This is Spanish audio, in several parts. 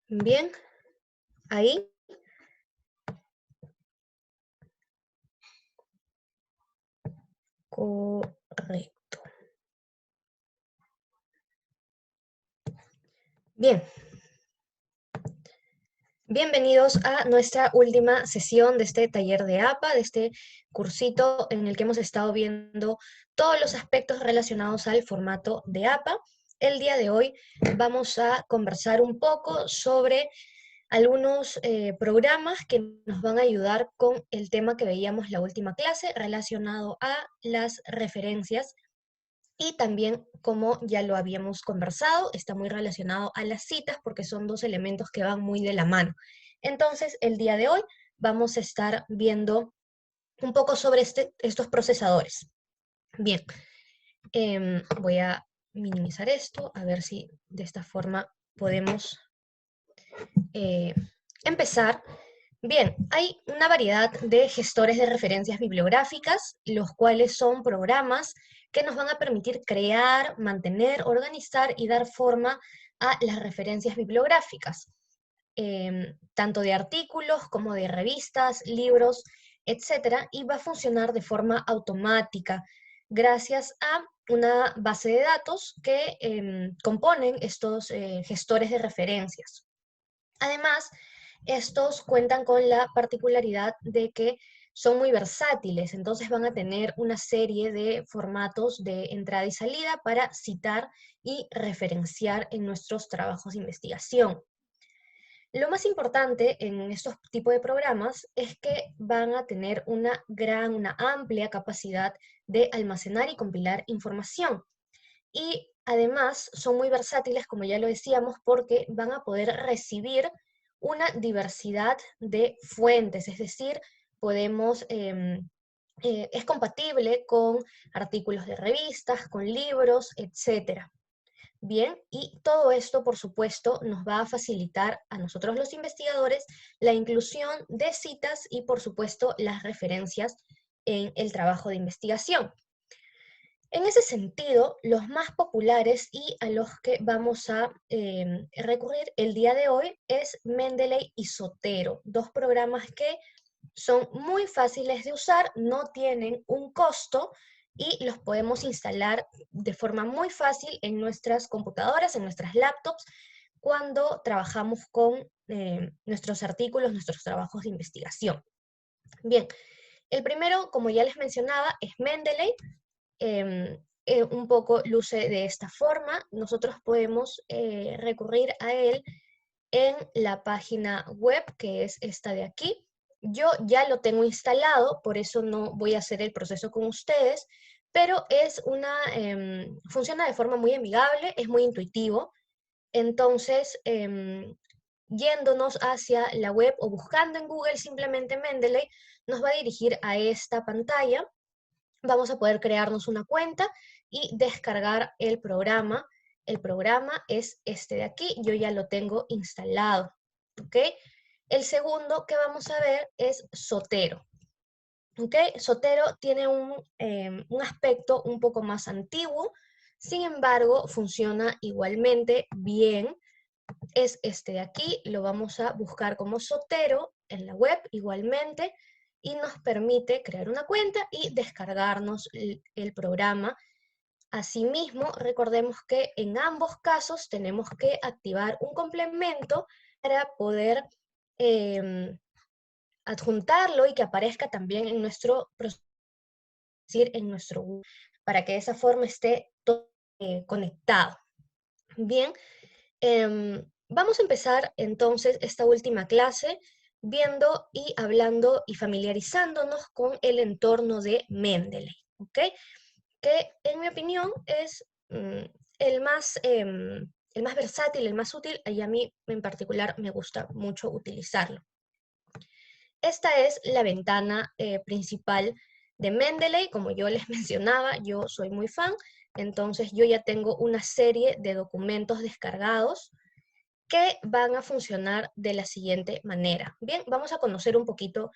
Bien, ahí. Correcto. Bien. Bienvenidos a nuestra última sesión de este taller de APA, de este cursito en el que hemos estado viendo todos los aspectos relacionados al formato de APA. El día de hoy vamos a conversar un poco sobre algunos programas que nos van a ayudar con el tema que veíamos la última clase relacionado a las referencias. Y también, como ya lo habíamos conversado, está muy relacionado a las citas porque son dos elementos que van muy de la mano. Entonces, el día de hoy vamos a estar viendo un poco sobre estos procesadores. Bien, voy a minimizar esto, a ver si de esta forma podemos empezar. Bien, hay una variedad de gestores de referencias bibliográficas, los cuales son programas que nos van a permitir crear, mantener, organizar y dar forma a las referencias bibliográficas, tanto de artículos como de revistas, libros, etcétera, y va a funcionar de forma automática gracias a una base de datos que componen estos gestores de referencias. Además, estos cuentan con la particularidad de que son muy versátiles, entonces van a tener una serie de formatos de entrada y salida para citar y referenciar en nuestros trabajos de investigación. Lo más importante en estos tipos de programas es que van a tener una amplia capacidad de almacenar y compilar información. Y además son muy versátiles, como ya lo decíamos, porque van a poder recibir una diversidad de fuentes, es decir, podemos, es compatible con artículos de revistas, con libros, etc. Bien, y todo esto, por supuesto, nos va a facilitar a nosotros los investigadores la inclusión de citas y, por supuesto, las referencias en el trabajo de investigación. En ese sentido, los más populares y a los que vamos a recurrir el día de hoy es Mendeley y Zotero, dos programas que son muy fáciles de usar, no tienen un costo y los podemos instalar de forma muy fácil en nuestras computadoras, en nuestras laptops, cuando trabajamos con nuestros artículos, nuestros trabajos de investigación. Bien, el primero, como ya les mencionaba, es Mendeley. Un poco luce de esta forma. Nosotros podemos recurrir a él en la página web, que es esta de aquí. Yo ya lo tengo instalado, por eso no voy a hacer el proceso con ustedes, pero funciona de forma muy amigable, es muy intuitivo. Entonces, yéndonos hacia la web o buscando en Google simplemente Mendeley, nos va a dirigir a esta pantalla. Vamos a poder crearnos una cuenta y descargar el programa. El programa es este de aquí, yo ya lo tengo instalado, ¿ok? El segundo que vamos a ver es Zotero, ¿ok? Zotero tiene un aspecto un poco más antiguo, sin embargo, funciona igualmente bien. Es este de aquí, lo vamos a buscar como Zotero en la web igualmente, y nos permite crear una cuenta y descargarnos el programa. Asimismo, recordemos que en ambos casos tenemos que activar un complemento para poder eh, adjuntarlo y que aparezca también en nuestro, en nuestro, para que de esa forma esté todo conectado. Bien, vamos a empezar entonces esta última clase viendo y hablando y familiarizándonos con el entorno de Mendeley, ¿ok? Que en mi opinión es el más versátil, el más útil, y a mí en particular me gusta mucho utilizarlo. Esta es la ventana principal de Mendeley, como yo les mencionaba, yo soy muy fan, entonces yo ya tengo una serie de documentos descargados que van a funcionar de la siguiente manera. Bien, vamos a conocer un poquito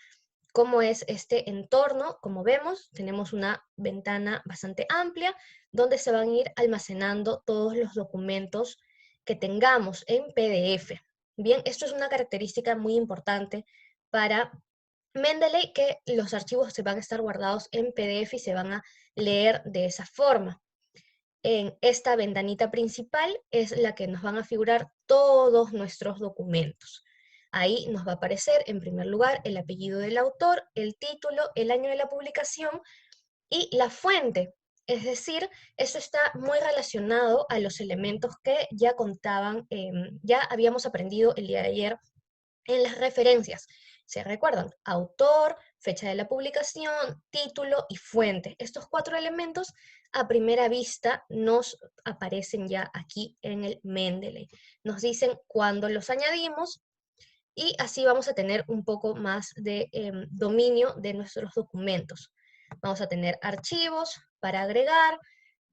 cómo es este entorno. Como vemos, tenemos una ventana bastante amplia donde se van a ir almacenando todos los documentos que tengamos en PDF. Bien, esto es una característica muy importante para Mendeley, que los archivos se van a estar guardados en PDF y se van a leer de esa forma. En esta ventanita principal es la que nos van a figurar todos nuestros documentos. Ahí nos va a aparecer en primer lugar el apellido del autor, el título, el año de la publicación y la fuente. Es decir, eso está muy relacionado a los elementos que ya contaban, ya habíamos aprendido el día de ayer en las referencias. ¿Se recuerdan? Autor, fecha de la publicación, título y fuente. Estos 4 elementos a primera vista nos aparecen ya aquí en el Mendeley. Nos dicen cuándo los añadimos y así vamos a tener un poco más de dominio de nuestros documentos. Vamos a tener archivos para agregar.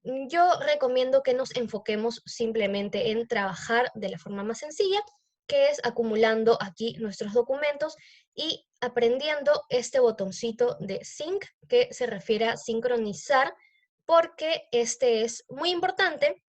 Yo recomiendo que nos enfoquemos simplemente en trabajar de la forma más sencilla, que es acumulando aquí nuestros documentos y aprendiendo este botoncito de Sync, que se refiere a sincronizar, porque este es muy importante,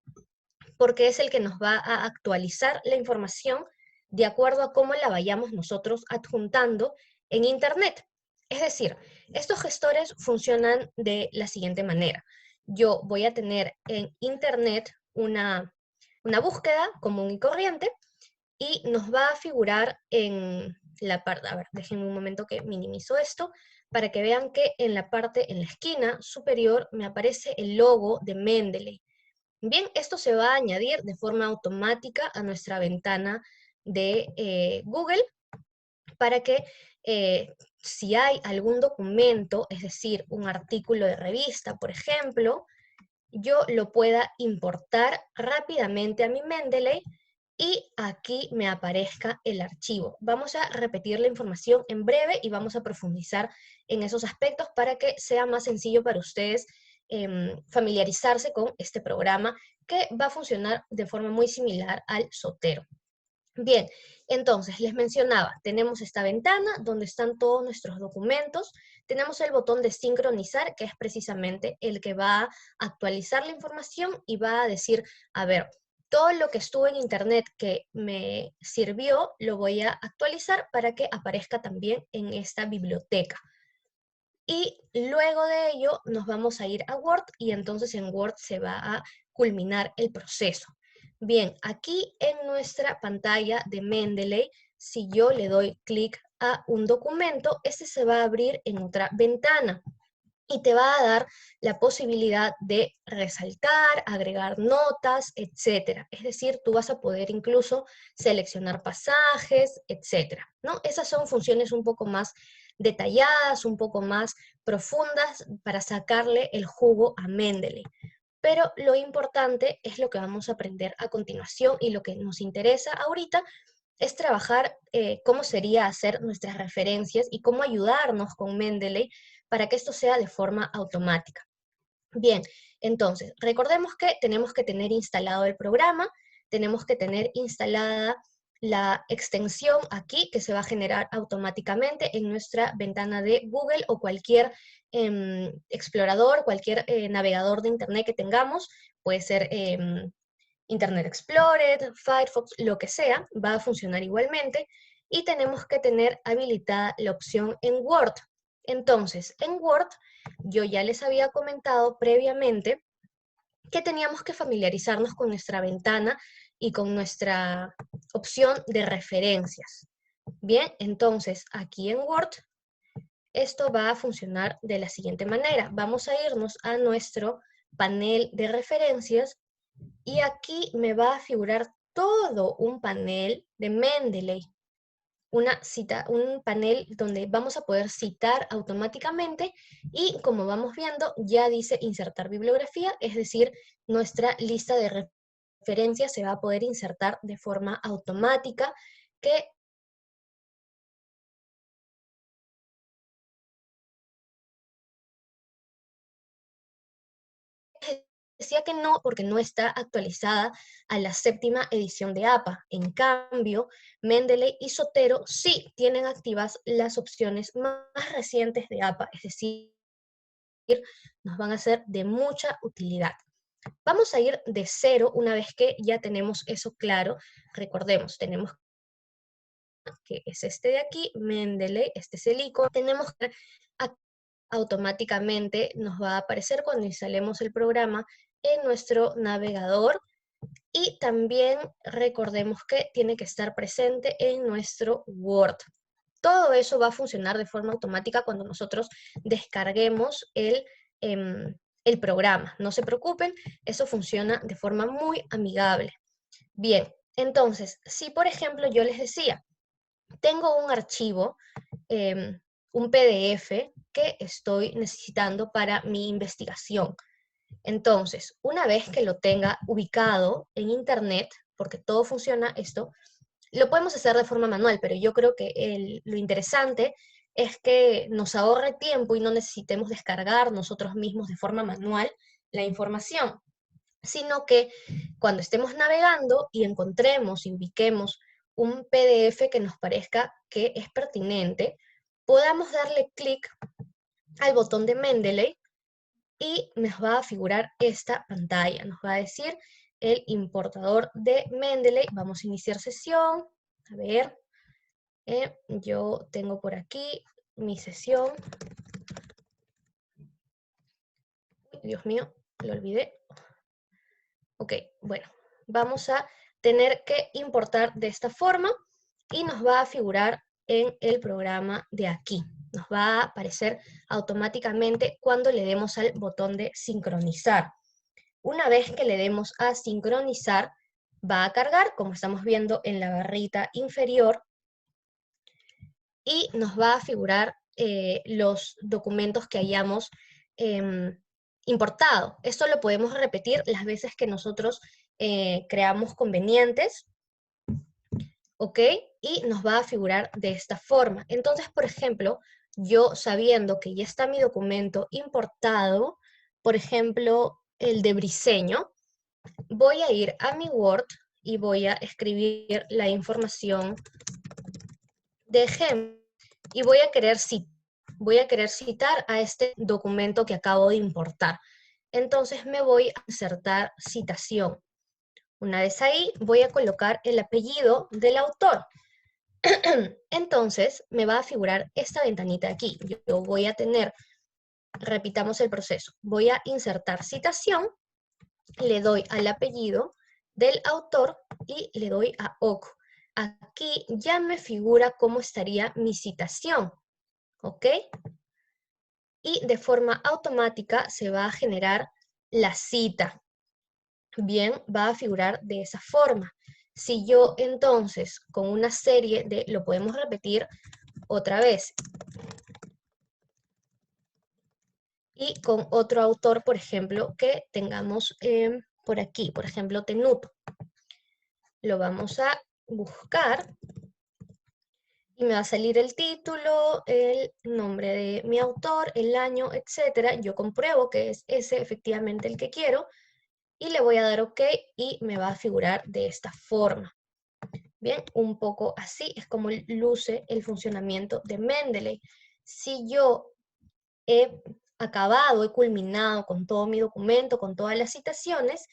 porque es el que nos va a actualizar la información de acuerdo a cómo la vayamos nosotros adjuntando en Internet. Es decir, estos gestores funcionan de la siguiente manera. Yo voy a tener en Internet una búsqueda común y corriente y nos va a figurar en la parte, a ver, déjenme un momento que minimizo esto, para que vean que en la parte, en la esquina superior, me aparece el logo de Mendeley. Bien, esto se va a añadir de forma automática a nuestra ventana de Google para que si hay algún documento, es decir, un artículo de revista, por ejemplo, yo lo pueda importar rápidamente a mi Mendeley y aquí me aparezca el archivo. Vamos a repetir la información en breve y vamos a profundizar en esos aspectos para que sea más sencillo para ustedes familiarizarse con este programa que va a funcionar de forma muy similar al Zotero. Bien, entonces les mencionaba, tenemos esta ventana donde están todos nuestros documentos, tenemos el botón de sincronizar, que es precisamente el que va a actualizar la información y va a decir, a ver, todo lo que estuvo en internet que me sirvió, lo voy a actualizar para que aparezca también en esta biblioteca. Y luego de ello nos vamos a ir a Word y entonces en Word se va a culminar el proceso. Bien, aquí en nuestra pantalla de Mendeley, si yo le doy clic a un documento, este se va a abrir en otra ventana y te va a dar la posibilidad de resaltar, agregar notas, etcétera. Es decir, tú vas a poder incluso seleccionar pasajes, etcétera, ¿no? Esas son funciones un poco más detalladas, un poco más profundas para sacarle el jugo a Mendeley. Pero lo importante es lo que vamos a aprender a continuación y lo que nos interesa ahorita es trabajar cómo sería hacer nuestras referencias y cómo ayudarnos con Mendeley para que esto sea de forma automática. Bien, entonces, recordemos que tenemos que tener instalado el programa, tenemos que tener instalada la extensión aquí que se va a generar automáticamente en nuestra ventana de Google o cualquier explorador, cualquier navegador de internet que tengamos, puede ser Internet Explorer, Firefox, lo que sea, va a funcionar igualmente y tenemos que tener habilitada la opción en Word. Entonces, en Word, yo ya les había comentado previamente que teníamos que familiarizarnos con nuestra ventana y con nuestra opción de referencias. Bien, entonces aquí en Word, esto va a funcionar de la siguiente manera. Vamos a irnos a nuestro panel de referencias y aquí me va a figurar todo un panel de Mendeley, un panel donde vamos a poder citar automáticamente y como vamos viendo ya dice insertar bibliografía, es decir, nuestra lista de referencias se va a poder insertar de forma automática que decía que no, porque no está actualizada a la 7ª edición de APA. En cambio, Mendeley y Zotero sí tienen activas las opciones más recientes de APA, es decir, nos van a ser de mucha utilidad. Vamos a ir de cero una vez que ya tenemos eso claro. Recordemos, tenemos que es este de aquí, Mendeley, este es el icono, tenemos que automáticamente nos va a aparecer cuando instalemos el programa en nuestro navegador, y también recordemos que tiene que estar presente en nuestro Word. Todo eso va a funcionar de forma automática cuando nosotros descarguemos el programa. No se preocupen, eso funciona de forma muy amigable. Bien, entonces, si por ejemplo yo les decía, tengo un archivo, un PDF que estoy necesitando para mi investigación. Entonces, una vez que lo tenga ubicado en Internet, porque todo funciona esto, lo podemos hacer de forma manual, pero yo creo que lo interesante es que nos ahorre tiempo y no necesitemos descargar nosotros mismos de forma manual la información, sino que cuando estemos navegando y encontremos y ubiquemos un PDF que nos parezca que es pertinente, podamos darle clic al botón de Mendeley y nos va a figurar esta pantalla. Nos va a decir el importador de Mendeley. Vamos a iniciar sesión. A ver, yo tengo por aquí mi sesión. Dios mío, lo olvidé. Ok, bueno, vamos a tener que importar de esta forma y nos va a figurar en el programa de aquí. Nos va a aparecer automáticamente cuando le demos al botón de sincronizar. Una vez que le demos a sincronizar, va a cargar, como estamos viendo en la barrita inferior, y nos va a figurar los documentos que hayamos importado. Esto lo podemos repetir las veces que nosotros creamos convenientes, ¿ok? Y nos va a figurar de esta forma. Entonces, por ejemplo, yo sabiendo que ya está mi documento importado, por ejemplo, el de Briseño, voy a ir a mi Word y voy a escribir la información de ejemplo y voy a querer citar a este documento que acabo de importar. Entonces me voy a insertar citación. Una vez ahí, voy a colocar el apellido del autor. Entonces me va a figurar esta ventanita aquí. Yo voy a tener, repitamos el proceso, voy a insertar citación, le doy al apellido del autor y le doy a OK. Aquí ya me figura cómo estaría mi citación, ¿ok? Y de forma automática se va a generar la cita. Bien, va a figurar de esa forma. Si yo entonces con una serie de, lo podemos repetir otra vez, y con otro autor, por ejemplo, que tengamos por aquí, por ejemplo, Tenuto. Lo vamos a buscar y me va a salir el título, el nombre de mi autor, el año, etcétera. Yo compruebo que es ese efectivamente el que quiero y le voy a dar OK y me va a figurar de esta forma. Bien, un poco así es como luce el funcionamiento de Mendeley. Si yo he acabado, he culminado con todo mi documento, con todas las citaciones,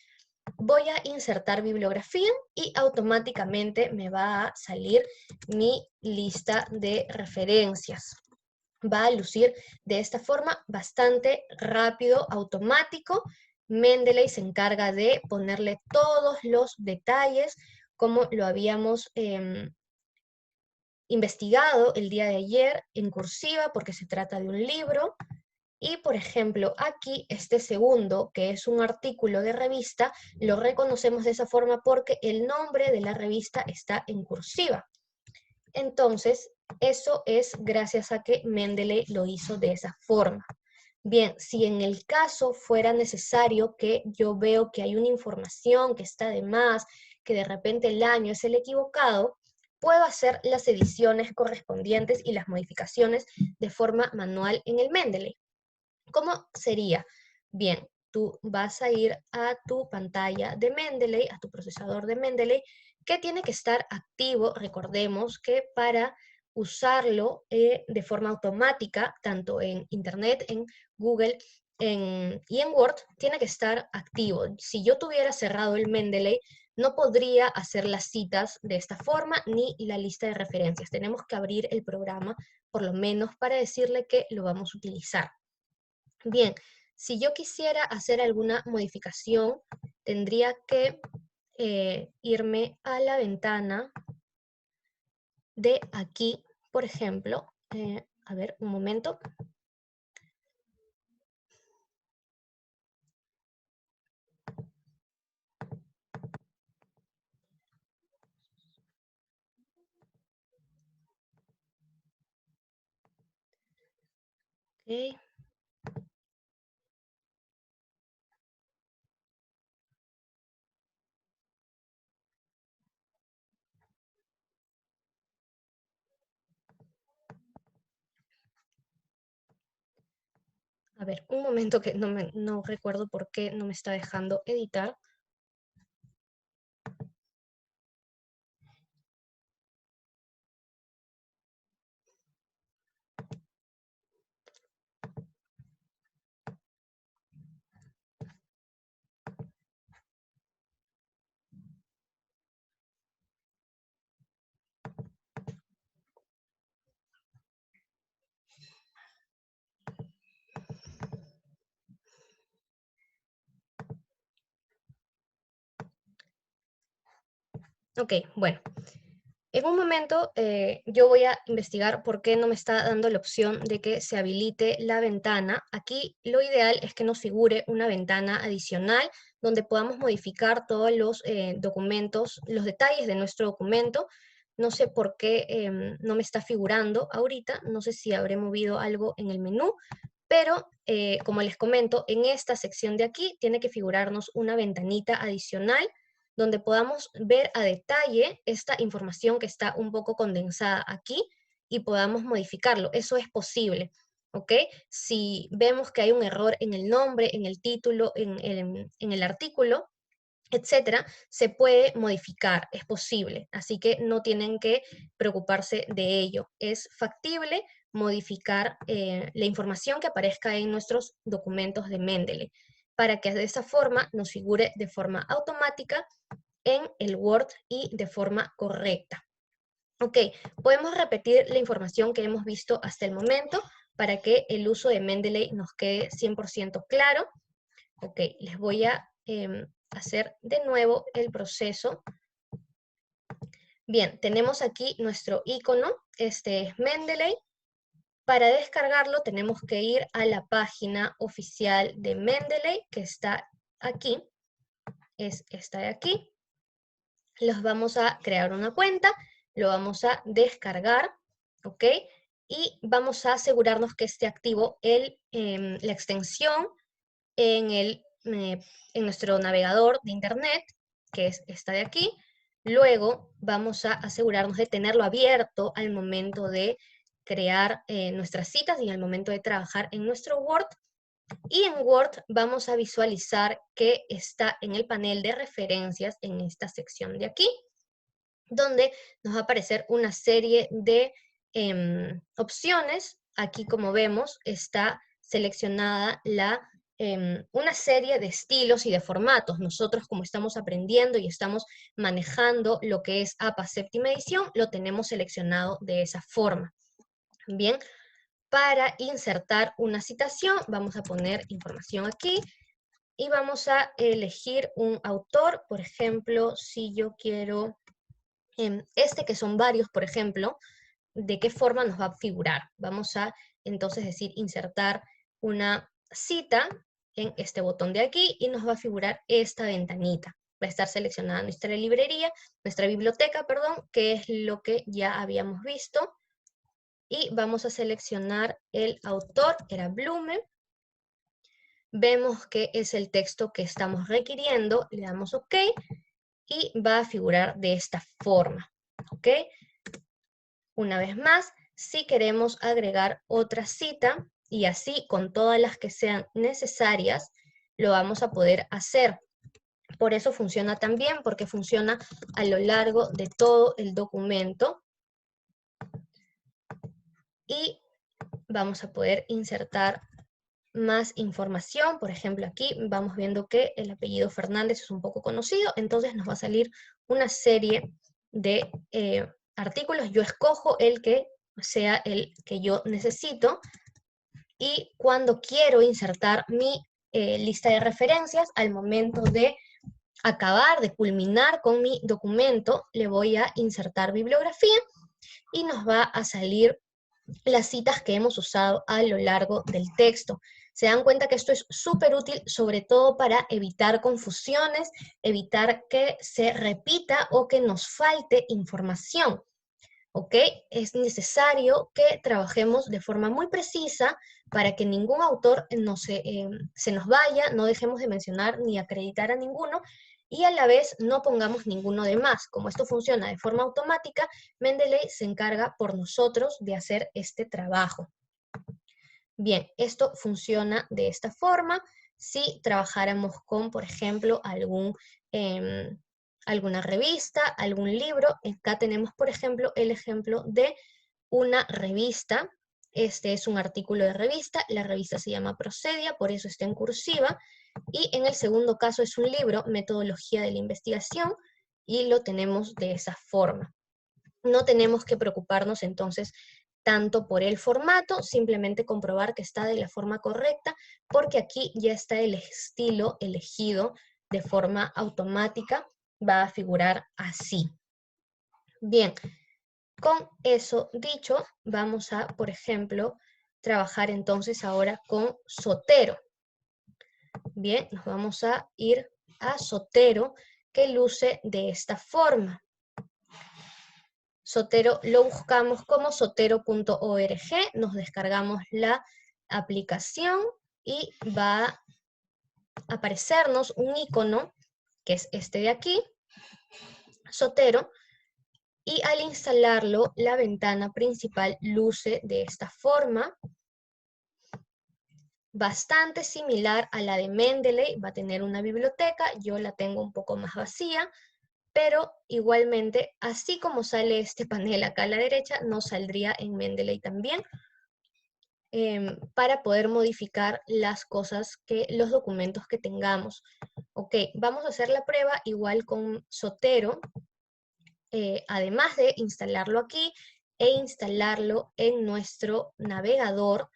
voy a insertar bibliografía y automáticamente me va a salir mi lista de referencias. Va a lucir de esta forma bastante rápido, automático. Mendeley se encarga de ponerle todos los detalles como lo habíamos investigado el día de ayer en cursiva porque se trata de un libro. Y, por ejemplo, aquí este segundo, que es un artículo de revista, lo reconocemos de esa forma porque el nombre de la revista está en cursiva. Entonces, eso es gracias a que Mendeley lo hizo de esa forma. Bien, si en el caso fuera necesario que yo veo que hay una información que está de más, que de repente el año es el equivocado, puedo hacer las ediciones correspondientes y las modificaciones de forma manual en el Mendeley. ¿Cómo sería? Bien, tú vas a ir a tu pantalla de Mendeley, a tu procesador de Mendeley, que tiene que estar activo. Recordemos que para usarlo de forma automática, tanto en Internet, en Google y en Word, tiene que estar activo. Si yo tuviera cerrado el Mendeley, no podría hacer las citas de esta forma ni la lista de referencias. Tenemos que abrir el programa, por lo menos para decirle que lo vamos a utilizar. Bien, si yo quisiera hacer alguna modificación, tendría que irme a la ventana de aquí, por ejemplo. A ver, un momento. Okay. A ver, un momento que no recuerdo por qué no me está dejando editar. Ok, bueno. En un momento yo voy a investigar por qué no me está dando la opción de que se habilite la ventana. Aquí lo ideal es que nos figure una ventana adicional donde podamos modificar todos los documentos, los detalles de nuestro documento. No sé por qué no me está figurando ahorita, no sé si habré movido algo en el menú, pero como les comento, en esta sección de aquí tiene que figurarnos una ventanita adicional donde podamos ver a detalle esta información que está un poco condensada aquí y podamos modificarlo. Eso es posible, ¿ok? Si vemos que hay un error en el nombre, en el título, en el artículo, etcétera, se puede modificar, es posible, así que no tienen que preocuparse de ello. Es factible modificar la información que aparezca en nuestros documentos de Mendeley, para que de esa forma nos figure de forma automática en el Word y de forma correcta. Ok, podemos repetir la información que hemos visto hasta el momento para que el uso de Mendeley nos quede 100% claro. Ok, les voy a hacer de nuevo el proceso. Bien, tenemos aquí nuestro icono, este es Mendeley. Para descargarlo tenemos que ir a la página oficial de Mendeley, que está aquí, es esta de aquí. Los vamos a crear una cuenta, lo vamos a descargar, ¿ok? Y vamos a asegurarnos que esté activo la extensión en nuestro navegador de internet, que es esta de aquí. Luego vamos a asegurarnos de tenerlo abierto al momento de crear nuestras citas y al momento de trabajar en nuestro Word. Y en Word vamos a visualizar que está en el panel de referencias en esta sección de aquí, donde nos va a aparecer una serie de opciones. Aquí, como vemos, está seleccionada una serie de estilos y de formatos. Nosotros, como estamos aprendiendo y estamos manejando lo que es APA séptima edición, lo tenemos seleccionado de esa forma. Bien, para insertar una citación, vamos a poner información aquí y vamos a elegir un autor. Por ejemplo, si yo quiero que son varios, por ejemplo, ¿de qué forma nos va a figurar? Vamos a entonces decir insertar una cita en este botón de aquí y nos va a figurar esta ventanita. Va a estar seleccionada nuestra librería, nuestra biblioteca, perdón, que es lo que ya habíamos visto. Y vamos a seleccionar el autor, era Blume. Vemos que es el texto que estamos requiriendo, le damos OK y va a figurar de esta forma. ¿Ok? Una vez más, si queremos agregar otra cita, y así con todas las que sean necesarias, lo vamos a poder hacer. Por eso funciona tan bien, porque funciona a lo largo de todo el documento. Y vamos a poder insertar más información. Por ejemplo, aquí vamos viendo que el apellido Fernández es un poco conocido, entonces nos va a salir una serie de artículos. Yo escojo el que sea el que yo necesito, y cuando quiero insertar mi lista de referencias, al momento de acabar, de culminar con mi documento, le voy a insertar bibliografía y nos va a salir las citas que hemos usado a lo largo del texto. Se dan cuenta que esto es súper útil, sobre todo para evitar confusiones, evitar que se repita o que nos falte información. ¿Ok? Es necesario que trabajemos de forma muy precisa para que ningún autor se nos vaya, no dejemos de mencionar ni acreditar a ninguno, y a la vez no pongamos ninguno de más. Como esto funciona de forma automática, Mendeley se encarga por nosotros de hacer este trabajo. Bien, esto funciona de esta forma. Si trabajáramos con, por ejemplo, alguna revista, algún libro, acá tenemos, por ejemplo, el ejemplo de una revista. Este es un artículo de revista, la revista se llama Procedia, por eso está en cursiva, y en el segundo caso es un libro, Metodología de la Investigación, y lo tenemos de esa forma. No tenemos que preocuparnos entonces tanto por el formato, simplemente comprobar que está de la forma correcta, porque aquí ya está el estilo elegido de forma automática, va a figurar así. Bien, con eso dicho, vamos a, por ejemplo, trabajar entonces ahora con Zotero. Bien, nos vamos a ir a Zotero, que luce de esta forma. Zotero lo buscamos como zotero.org, nos descargamos la aplicación y va a aparecernos un icono, que es este de aquí, Zotero, y al instalarlo, la ventana principal luce de esta forma, bastante similar a la de Mendeley. Va a tener una biblioteca, yo la tengo un poco más vacía, pero igualmente, así como sale este panel acá a la derecha, nos saldría en Mendeley también, para poder modificar las cosas, los documentos que tengamos. Ok, vamos a hacer la prueba igual con Zotero, además de instalarlo aquí e instalarlo en nuestro navegador.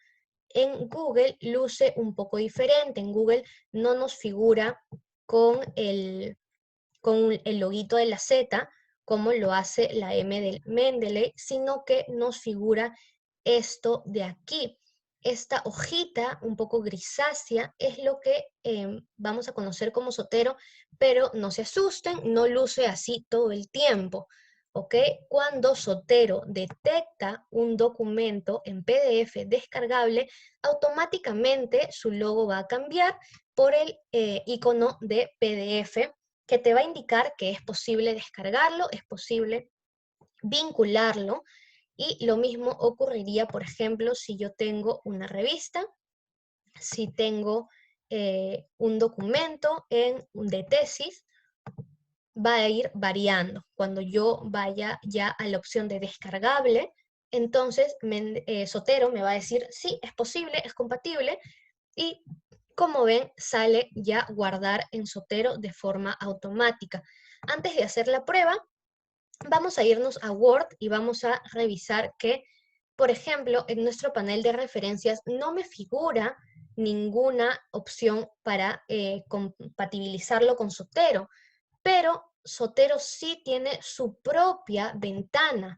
En Google luce un poco diferente. En Google no nos figura con el loguito de la Z, como lo hace la M del Mendeley, sino que nos figura esto de aquí. Esta hojita un poco grisácea es lo que vamos a conocer como Zotero, pero no se asusten, no luce así todo el tiempo. ¿Ok? Cuando Zotero detecta un documento en PDF descargable, automáticamente su logo va a cambiar por el icono de PDF, que te va a indicar que es posible descargarlo, es posible vincularlo, y lo mismo ocurriría, por ejemplo, si yo tengo una revista, si tengo un documento de tesis, va a ir variando. Cuando yo vaya ya a la opción de descargable, entonces Zotero me va a decir, sí, es posible, es compatible, y como ven, sale ya guardar en Zotero de forma automática. Antes de hacer la prueba, vamos a irnos a Word y vamos a revisar que, por ejemplo, en nuestro panel de referencias no me figura ninguna opción para compatibilizarlo con Zotero, pero Zotero sí tiene su propia ventana.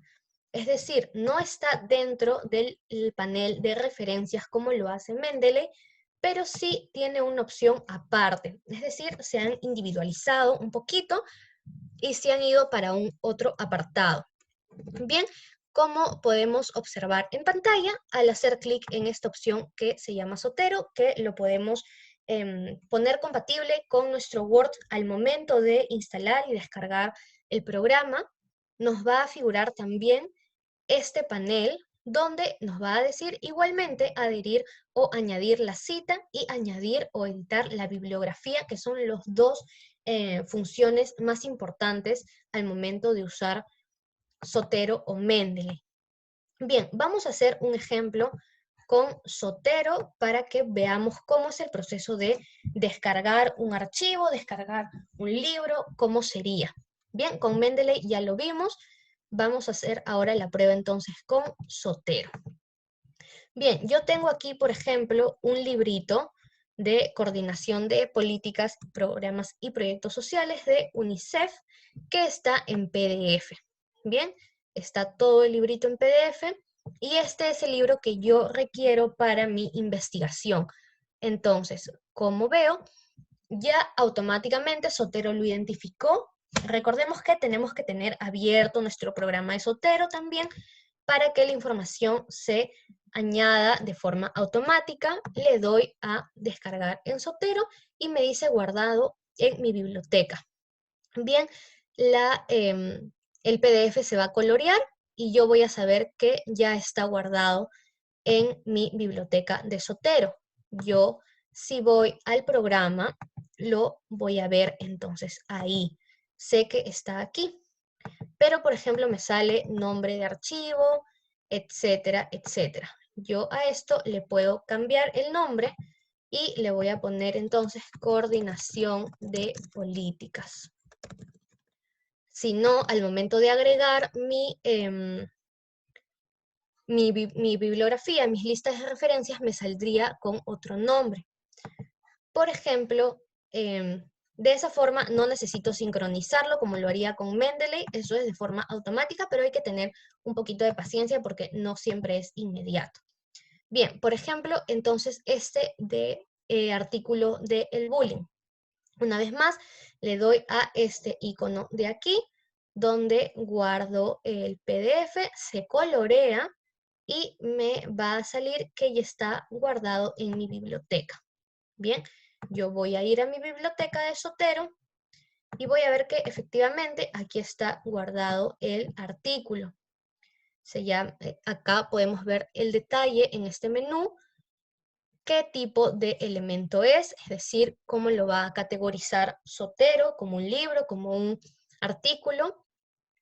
Es decir, no está dentro del panel de referencias como lo hace Mendeley, pero sí tiene una opción aparte. Es decir, se han individualizado un poquito y se han ido para un otro apartado. Bien, como podemos observar en pantalla, al hacer clic en esta opción que se llama Zotero, que lo podemos poner compatible con nuestro Word al momento de instalar y descargar el programa, nos va a figurar también este panel donde nos va a decir igualmente adherir o añadir la cita y añadir o editar la bibliografía, que son los dos funciones más importantes al momento de usar Zotero o Mendeley. Bien, vamos a hacer un ejemplo con Zotero para que veamos cómo es el proceso de descargar un archivo, descargar un libro, cómo sería. Bien, con Mendeley ya lo vimos. Vamos a hacer ahora la prueba entonces con Zotero. Bien, yo tengo aquí, por ejemplo, un librito de coordinación de políticas, programas y proyectos sociales de UNICEF que está en PDF. Bien, está todo el librito en PDF y este es el libro que yo requiero para mi investigación. Entonces, como veo, ya automáticamente Zotero lo identificó. Recordemos que tenemos que tener abierto nuestro programa de Zotero también para que la información se añada de forma automática. Le doy a descargar en Zotero y me dice guardado en mi biblioteca. Bien, el PDF se va a colorear y yo voy a saber que ya está guardado en mi biblioteca de Zotero. Yo, si voy al programa, lo voy a ver entonces ahí. Sé que está aquí. Pero, por ejemplo, me sale nombre de archivo, etcétera, etcétera. Yo a esto le puedo cambiar el nombre y le voy a poner entonces coordinación de políticas. Si no, al momento de agregar mi bibliografía, mis listas de referencias, me saldría con otro nombre. Por ejemplo, de esa forma no necesito sincronizarlo como lo haría con Mendeley, eso es de forma automática, pero hay que tener un poquito de paciencia porque no siempre es inmediato. Bien, por ejemplo, entonces este de artículo del bullying. Una vez más, le doy a este icono de aquí, donde guardo el PDF, se colorea y me va a salir que ya está guardado en mi biblioteca. Bien, yo voy a ir a mi biblioteca de Zotero y voy a ver que efectivamente aquí está guardado el artículo. Acá podemos ver el detalle en este menú, qué tipo de elemento es decir, cómo lo va a categorizar Zotero, como un libro, como un artículo,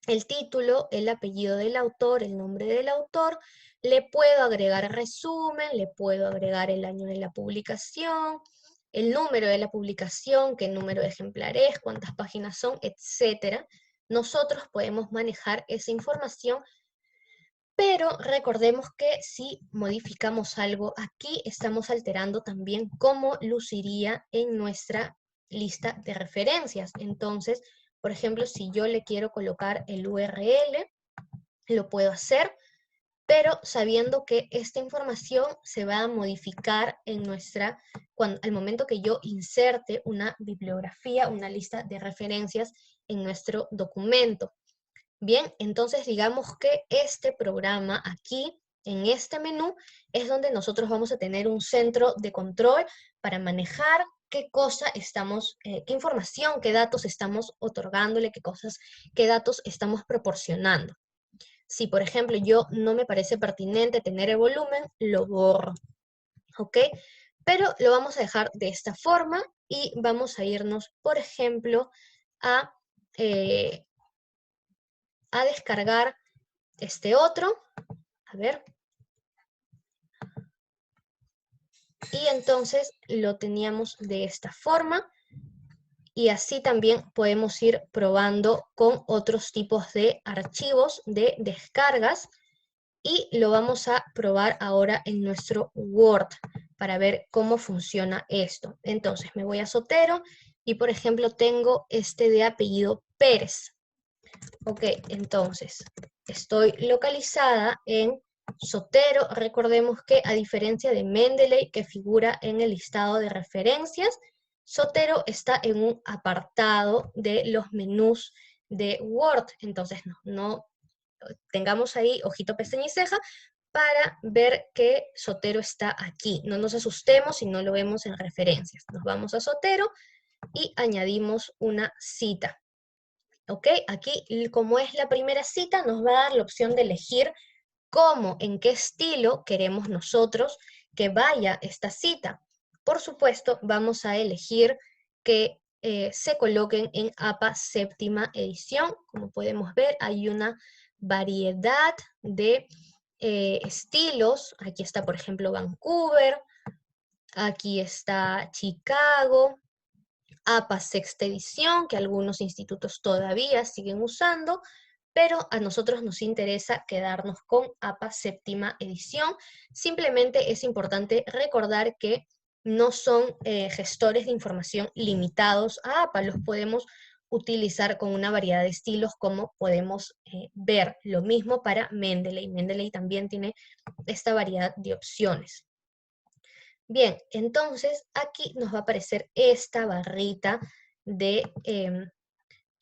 el título, el apellido del autor, el nombre del autor, le puedo agregar resumen, le puedo agregar el año de la publicación, el número de la publicación, qué número de ejemplares, cuántas páginas son, etc. Nosotros podemos manejar esa información, pero recordemos que si modificamos algo aquí, estamos alterando también cómo luciría en nuestra lista de referencias. Entonces, por ejemplo, si yo le quiero colocar el URL, lo puedo hacer, pero sabiendo que esta información se va a modificar al momento que yo inserte una bibliografía, una lista de referencias en nuestro documento. Bien, entonces digamos que este programa aquí, en este menú, es donde nosotros vamos a tener un centro de control para manejar qué información, qué datos estamos otorgándole, qué datos estamos proporcionando. Si, por ejemplo, no me parece pertinente tener el volumen, lo borro, ¿ok? Pero lo vamos a dejar de esta forma y vamos a irnos, por ejemplo, a descargar este otro. A ver. Y entonces lo teníamos de esta forma. Y así también podemos ir probando con otros tipos de archivos de descargas. Y lo vamos a probar ahora en nuestro Word para ver cómo funciona esto. Entonces me voy a Zotero y por ejemplo tengo este de apellido Pérez. Ok, entonces estoy localizada en Zotero. Recordemos que a diferencia de Mendeley, que figura en el listado de referencias, Zotero está en un apartado de los menús de Word. Entonces no tengamos ahí ojito, pestaña y ceja para ver que Zotero está aquí. No nos asustemos si no lo vemos en referencias. Nos vamos a Zotero y añadimos una cita. ¿Ok? Aquí, como es la primera cita, nos va a dar la opción de elegir cómo, en qué estilo queremos nosotros que vaya esta cita. Por supuesto, vamos a elegir que se coloquen en APA séptima edición. Como podemos ver, hay una variedad de estilos. Aquí está, por ejemplo, Vancouver, aquí está Chicago, APA sexta edición, que algunos institutos todavía siguen usando, pero a nosotros nos interesa quedarnos con APA séptima edición. Simplemente es importante recordar que no son gestores de información limitados a APA, los podemos utilizar con una variedad de estilos, como podemos ver. Lo mismo para Mendeley. Mendeley también tiene esta variedad de opciones. Bien, entonces aquí nos va a aparecer esta barrita de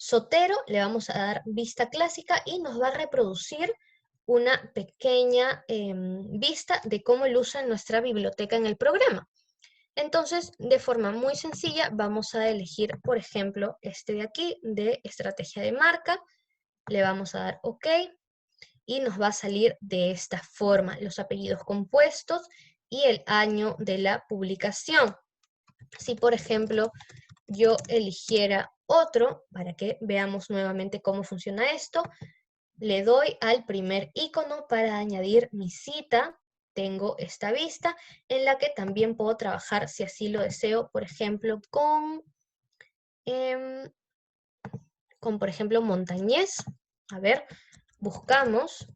Zotero. Le vamos a dar vista clásica y nos va a reproducir una pequeña vista de cómo luce nuestra biblioteca en el programa. Entonces, de forma muy sencilla, vamos a elegir, por ejemplo, este de aquí, de estrategia de marca. Le vamos a dar OK y nos va a salir de esta forma los apellidos compuestos y el año de la publicación. Si, por ejemplo, yo eligiera otro, para que veamos nuevamente cómo funciona esto, le doy al primer icono para añadir mi cita. Tengo esta vista en la que también puedo trabajar, si así lo deseo, por ejemplo, con por ejemplo, Montañés. A ver, buscamos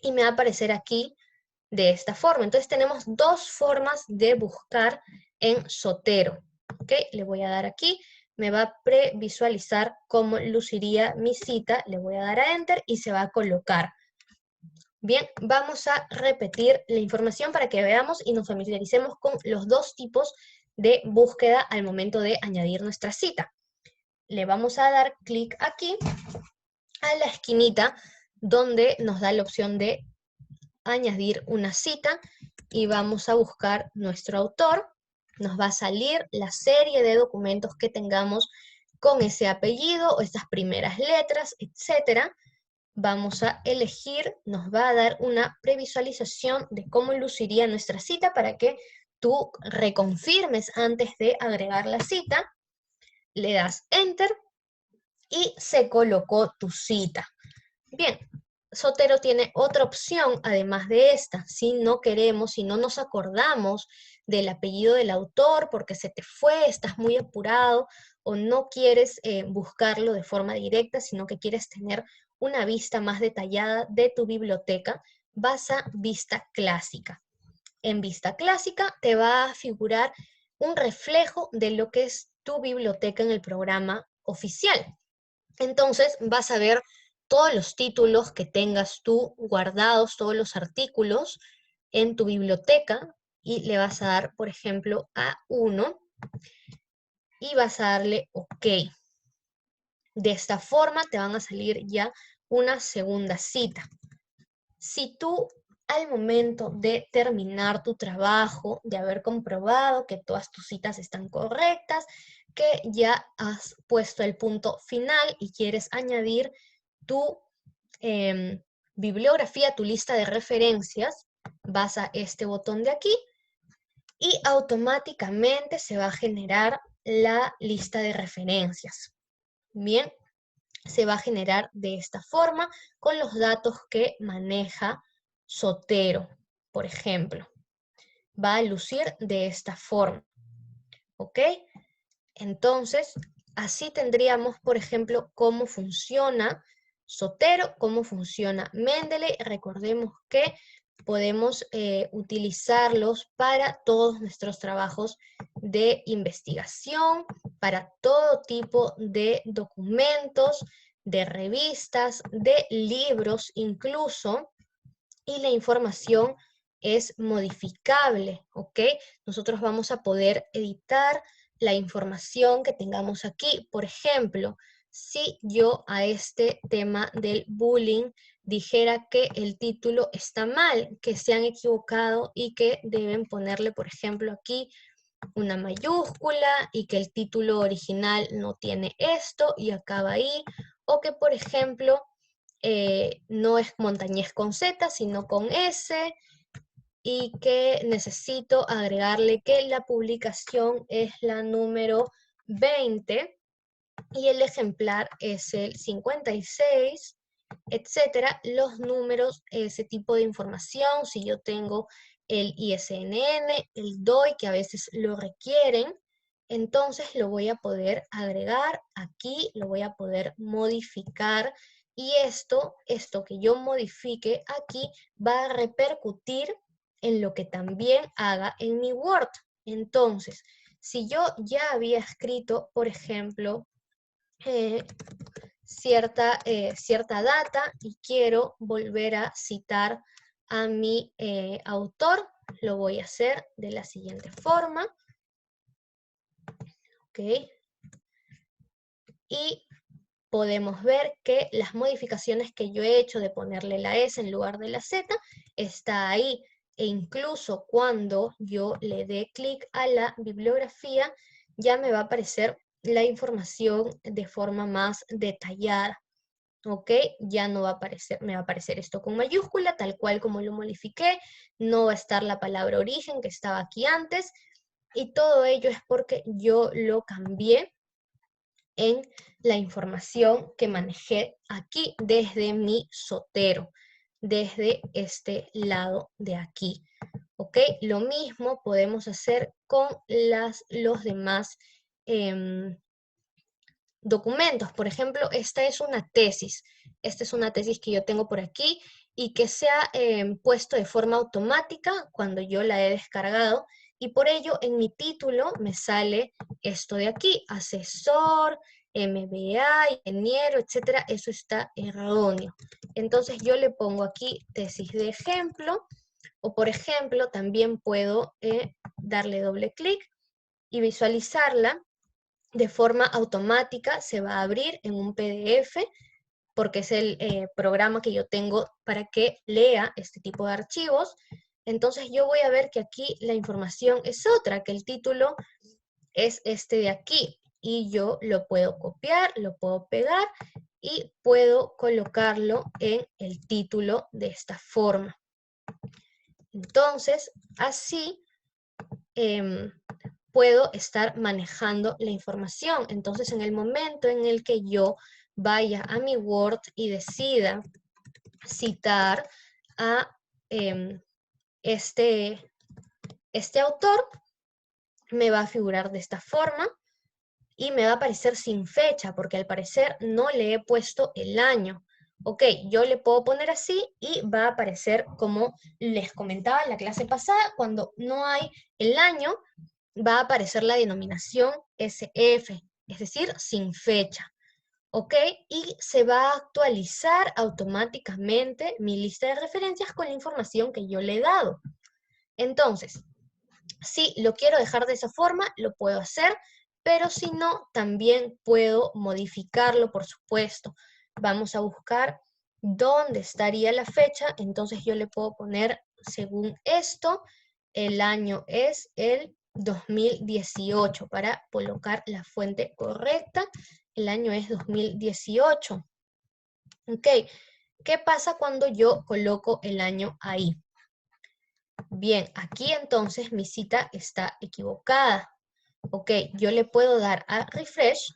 y me va a aparecer aquí de esta forma. Entonces tenemos dos formas de buscar en Zotero. ¿Ok? Le voy a dar aquí, me va a previsualizar cómo luciría mi cita, le voy a dar a Enter y se va a colocar. Bien, vamos a repetir la información para que veamos y nos familiaricemos con los dos tipos de búsqueda al momento de añadir nuestra cita. Le vamos a dar clic aquí a la esquinita donde nos da la opción de añadir una cita y vamos a buscar nuestro autor. Nos va a salir la serie de documentos que tengamos con ese apellido o estas primeras letras, etcétera. Vamos a elegir, nos va a dar una previsualización de cómo luciría nuestra cita para que tú reconfirmes antes de agregar la cita. Le das Enter y se colocó tu cita. Bien, Zotero tiene otra opción además de esta. Si no queremos, si no nos acordamos del apellido del autor porque se te fue, estás muy apurado o no quieres buscarlo de forma directa, sino que quieres tener una vista más detallada de tu biblioteca, vas a vista clásica. En vista clásica te va a figurar un reflejo de lo que es tu biblioteca en el programa oficial. Entonces vas a ver todos los títulos que tengas tú guardados, todos los artículos en tu biblioteca y le vas a dar, por ejemplo, a 1 y vas a darle OK. De esta forma te van a salir ya una segunda cita. Si tú al momento de terminar tu trabajo, de haber comprobado que todas tus citas están correctas, que ya has puesto el punto final y quieres añadir tu bibliografía, tu lista de referencias, vas a este botón de aquí y automáticamente se va a generar la lista de referencias. Bien, se va a generar de esta forma con los datos que maneja Zotero, por ejemplo. Va a lucir de esta forma, ¿ok? Entonces, así tendríamos, por ejemplo, cómo funciona Zotero, cómo funciona Mendeley. Recordemos que podemos utilizarlos para todos nuestros trabajos de investigación, para todo tipo de documentos, de revistas, de libros incluso, y la información es modificable, ¿ok? Nosotros vamos a poder editar la información que tengamos aquí. Por ejemplo, si yo a este tema del bullying dijera que el título está mal, que se han equivocado y que deben ponerle, por ejemplo, aquí una mayúscula y que el título original no tiene esto y acaba ahí, o que, por ejemplo, no es Montañés con Z, sino con S, y que necesito agregarle que la publicación es la número 20 y el ejemplar es el 56 etcétera, los números, ese tipo de información, si yo tengo el ISNN, el DOI, que a veces lo requieren, entonces lo voy a poder agregar aquí, lo voy a poder modificar, y esto que yo modifique aquí va a repercutir en lo que también haga en mi Word. Entonces, si yo ya había escrito, por ejemplo, cierta data y quiero volver a citar a mi autor, lo voy a hacer de la siguiente forma. ¿Ok? Y podemos ver que las modificaciones que yo he hecho de ponerle la S en lugar de la Z está ahí. E incluso cuando yo le dé clic a la bibliografía, ya me va a aparecer la información de forma más detallada. ¿Ok? Ya no va a aparecer, me va a aparecer esto con mayúscula, tal cual como lo modifiqué. No va a estar la palabra origen que estaba aquí antes. Y todo ello es porque yo lo cambié en la información que manejé aquí desde mi Zotero, desde este lado de aquí. ¿Ok? Lo mismo podemos hacer con los demás documentos. Por ejemplo, esta es una tesis. Esta es una tesis que yo tengo por aquí y que se ha puesto de forma automática cuando yo la he descargado, y por ello en mi título me sale esto de aquí, asesor, MBA, ingeniero, etcétera. Eso está erróneo. Entonces yo le pongo aquí tesis de ejemplo, o por ejemplo también puedo darle doble clic y visualizarla. De forma automática se va a abrir en un PDF, porque es el programa que yo tengo para que lea este tipo de archivos. Entonces yo voy a ver que aquí la información es otra, que el título es este de aquí, y yo lo puedo copiar, lo puedo pegar y puedo colocarlo en el título de esta forma. Entonces, así puedo estar manejando la información. Entonces, en el momento en el que yo vaya a mi Word y decida citar a este autor, me va a figurar de esta forma y me va a aparecer sin fecha, porque al parecer no le he puesto el año. Ok, yo le puedo poner así y va a aparecer como les comentaba en la clase pasada. Cuando no hay el año, va a aparecer la denominación SF, es decir, sin fecha. ¿Ok? Y se va a actualizar automáticamente mi lista de referencias con la información que yo le he dado. Entonces, si lo quiero dejar de esa forma, lo puedo hacer, pero si no, también puedo modificarlo, por supuesto. Vamos a buscar dónde estaría la fecha. Entonces yo le puedo poner, según esto, el año es el 2018 para colocar la fuente correcta. El año es 2018. ¿Ok? ¿Qué pasa cuando yo coloco el año ahí? Bien, aquí entonces mi cita está equivocada. Ok, yo le puedo dar a refresh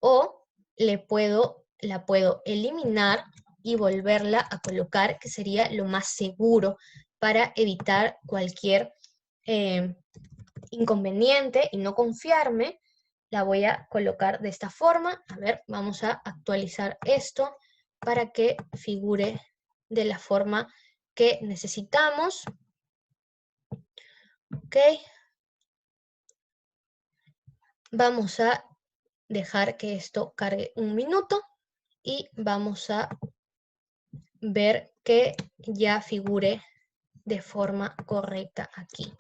o la puedo eliminar y volverla a colocar, que sería lo más seguro para evitar cualquier inconveniente y no confiarme. La voy a colocar de esta forma. A ver, vamos a actualizar esto para que figure de la forma que necesitamos. Ok. Vamos a dejar que esto cargue un minuto y vamos a ver que ya figure de forma correcta aquí.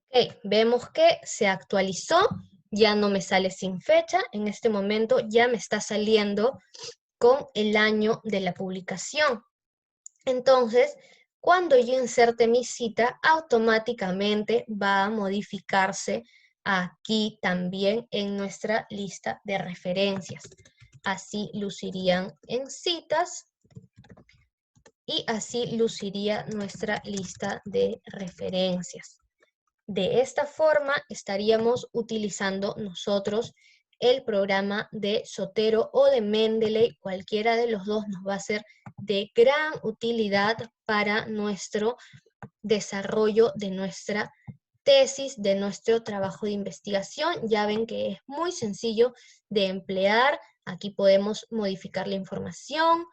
Ok, vemos que se actualizó, ya no me sale sin fecha, en este momento ya me está saliendo con el año de la publicación. Entonces, cuando yo inserte mi cita, automáticamente va a modificarse aquí también en nuestra lista de referencias. Así lucirían en citas y así luciría nuestra lista de referencias. De esta forma estaríamos utilizando nosotros el programa de Zotero o de Mendeley. Cualquiera de los dos nos va a ser de gran utilidad para nuestro desarrollo de nuestra tesis, de nuestro trabajo de investigación. Ya ven que es muy sencillo de emplear. Aquí podemos modificar la información.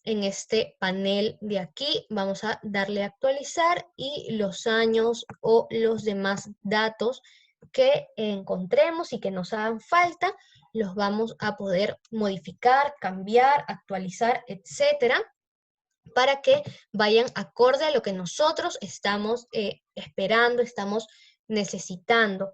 En este panel de aquí vamos a darle a actualizar y los años o los demás datos que encontremos y que nos hagan falta, los vamos a poder modificar, cambiar, actualizar, etcétera, para que vayan acorde a lo que nosotros estamos esperando, estamos necesitando.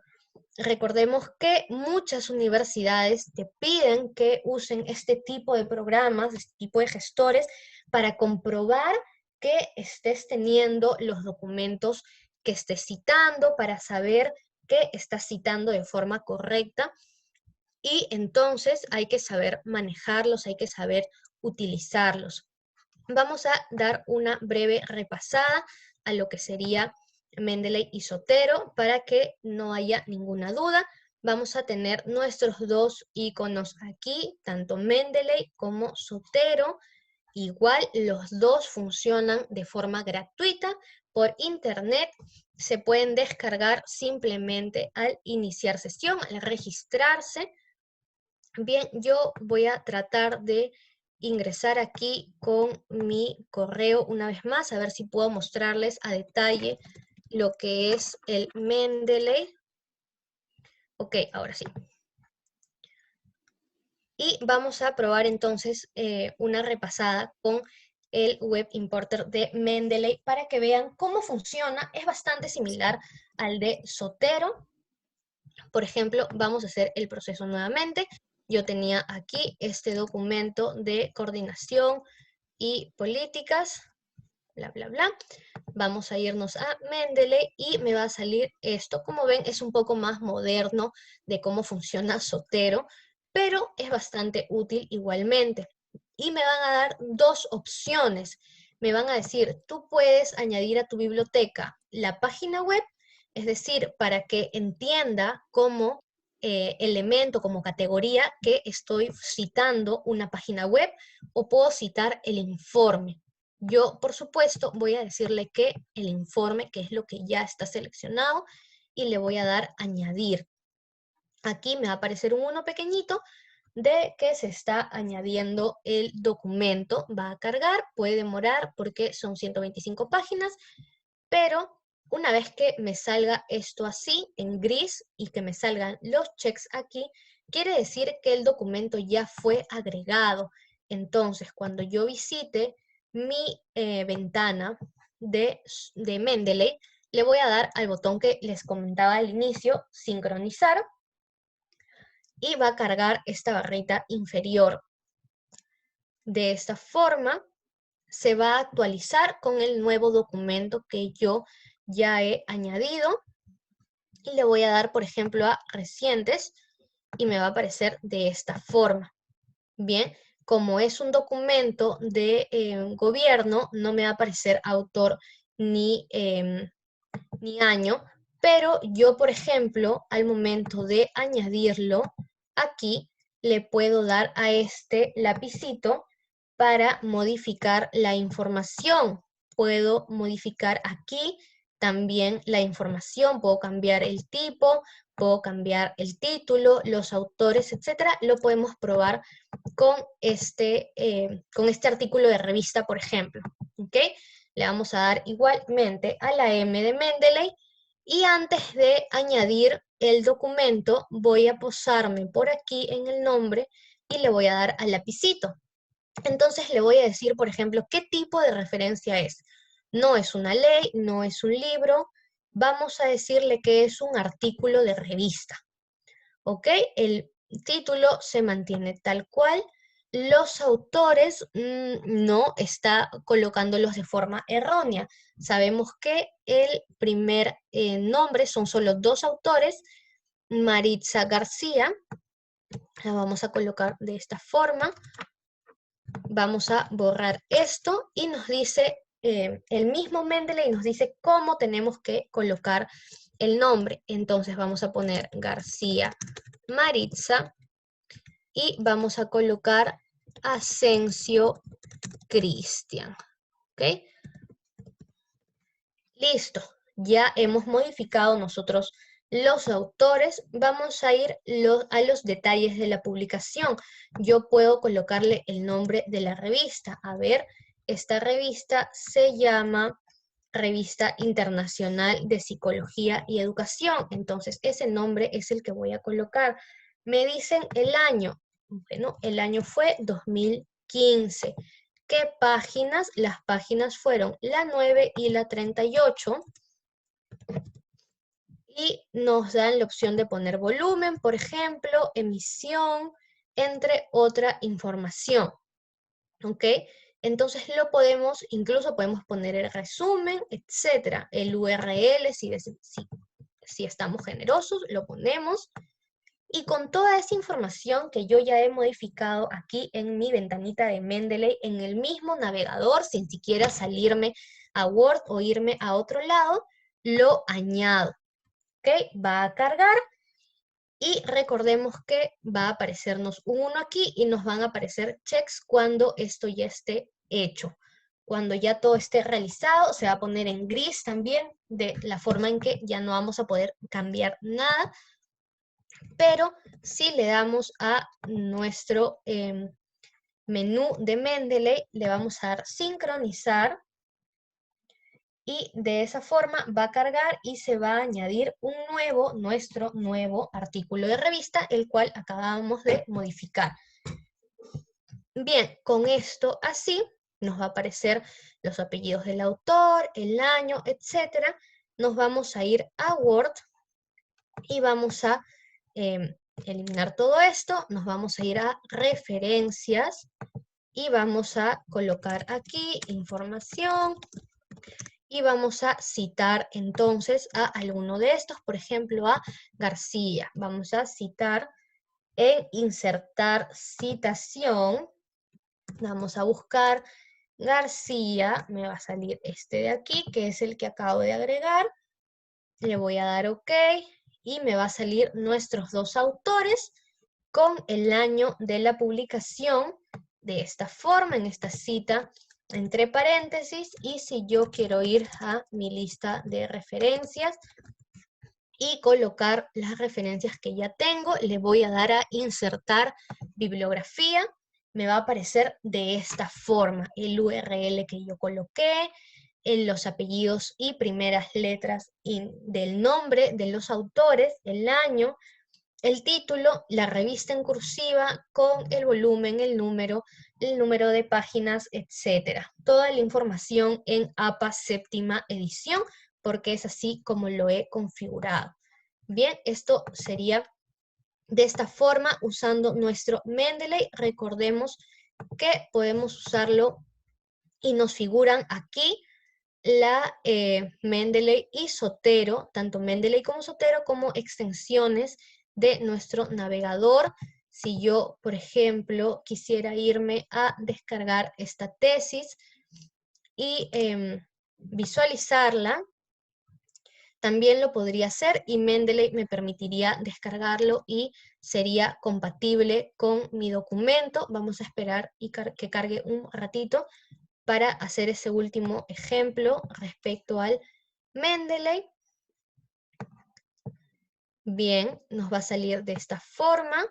Recordemos que muchas universidades te piden que usen este tipo de programas, este tipo de gestores, para comprobar que estés teniendo los documentos que estés citando, para saber que estás citando de forma correcta. Y entonces hay que saber manejarlos, hay que saber utilizarlos. Vamos a dar una breve repasada a lo que sería Mendeley y Zotero para que no haya ninguna duda. Vamos a tener nuestros dos iconos aquí, tanto Mendeley como Zotero. Igual los dos funcionan de forma gratuita por internet. Se pueden descargar simplemente al iniciar sesión, al registrarse. Bien, yo voy a tratar de ingresar aquí con mi correo una vez más, a ver si puedo mostrarles a detalle lo que es el Mendeley. Ok, ahora sí. Y vamos a probar entonces una repasada con el Web Importer de Mendeley para que vean cómo funciona. Es bastante similar al de Zotero. Por ejemplo, vamos a hacer el proceso nuevamente. Yo tenía aquí este documento de coordinación y políticas, bla, bla, bla. Vamos a irnos a Mendeley y me va a salir esto. Como ven, es un poco más moderno de cómo funciona Zotero, pero es bastante útil igualmente. Y me van a dar dos opciones. Me van a decir, tú puedes añadir a tu biblioteca la página web, es decir, para que entienda como elemento, como categoría, que estoy citando una página web, o puedo citar el informe. Yo, por supuesto, voy a decirle que el informe, que es lo que ya está seleccionado, y le voy a dar añadir. Aquí me va a aparecer un 1 pequeñito de que se está añadiendo el documento. Va a cargar, puede demorar porque son 125 páginas, pero una vez que me salga esto así, en gris, y que me salgan los checks aquí, quiere decir que el documento ya fue agregado. Entonces, cuando yo visite mi ventana de Mendeley, le voy a dar al botón que les comentaba al inicio, sincronizar, y va a cargar esta barrita inferior. De esta forma, se va a actualizar con el nuevo documento que yo ya he añadido. Y le voy a dar, por ejemplo, a recientes, y me va a aparecer de esta forma. Bien, como es un documento de gobierno, no me va a aparecer autor ni año, pero yo, por ejemplo, al momento de añadirlo, aquí le puedo dar a este lapicito para modificar la información. Puedo modificar aquí también la información, puedo cambiar el tipo, puedo cambiar el título, los autores, etcétera. Lo podemos probar con este artículo de revista, por ejemplo. ¿Ok? Le vamos a dar igualmente a la M de Mendeley, y antes de añadir el documento voy a posarme por aquí en el nombre y le voy a dar al lapicito. Entonces le voy a decir, por ejemplo, qué tipo de referencia es. No es una ley, no es un libro, vamos a decirle que es un artículo de revista. ¿Ok? El título se mantiene tal cual. Los autores no está colocándolos de forma errónea. Sabemos que el primer nombre son solo dos autores, Maritza García. La vamos a colocar de esta forma. Vamos a borrar esto y nos dice, el mismo Mendeley nos dice cómo tenemos que colocar el nombre. Entonces vamos a poner García Maritza y vamos a colocar Asensio Cristian. ¿Ok? Listo, ya hemos modificado nosotros los autores. Vamos a ir a los detalles de la publicación. Yo puedo colocarle el nombre de la revista. A ver, esta revista se llama Revista Internacional de Psicología y Educación. Entonces, ese nombre es el que voy a colocar. Me dicen el año. Bueno, el año fue 2015. ¿Qué páginas? Las páginas fueron la 9 y la 38. Y nos dan la opción de poner volumen, por ejemplo, emisión, entre otra información. ¿Ok? Entonces lo podemos, incluso podemos poner el resumen, etcétera. El URL, si estamos generosos, lo ponemos. Y con toda esa información que yo ya he modificado aquí en mi ventanita de Mendeley, en el mismo navegador, sin siquiera salirme a Word o irme a otro lado, lo añado. ¿Ok? Va a cargar y recordemos que va a aparecernos un 1 aquí y nos van a aparecer checks cuando esto ya esté hecho. Cuando ya todo esté realizado, se va a poner en gris también, de la forma en que ya no vamos a poder cambiar nada. Pero si le damos a nuestro menú de Mendeley, le vamos a dar sincronizar y de esa forma va a cargar y se va a añadir nuestro nuevo artículo de revista, el cual acabamos de modificar. Bien, con esto así nos va a aparecer los apellidos del autor, el año, etcétera. Nos vamos a ir a Word y vamos a eliminar todo esto, nos vamos a ir a referencias y vamos a colocar aquí información y vamos a citar entonces a alguno de estos, por ejemplo a García. Vamos a citar en insertar citación, vamos a buscar García, me va a salir este de aquí, que es el que acabo de agregar, le voy a dar OK, y me va a salir nuestros dos autores con el año de la publicación de esta forma, en esta cita entre paréntesis. Y si yo quiero ir a mi lista de referencias y colocar las referencias que ya tengo, le voy a dar a insertar bibliografía. Me va a aparecer de esta forma el URL que yo coloqué, en los apellidos y primeras letras del nombre de los autores, el año, el título, la revista en cursiva con el volumen, el número de páginas, etcétera. Toda la información en APA séptima edición, porque es así como lo he configurado. Bien, esto sería de esta forma usando nuestro Mendeley. Recordemos que podemos usarlo y nos figuran aquí la Mendeley y Zotero, tanto Mendeley como Zotero, como extensiones de nuestro navegador. Si yo, por ejemplo, quisiera irme a descargar esta tesis y visualizarla, también lo podría hacer y Mendeley me permitiría descargarlo y sería compatible con mi documento. Vamos a esperar que cargue un ratito para hacer ese último ejemplo respecto al Mendeley. Bien, nos va a salir de esta forma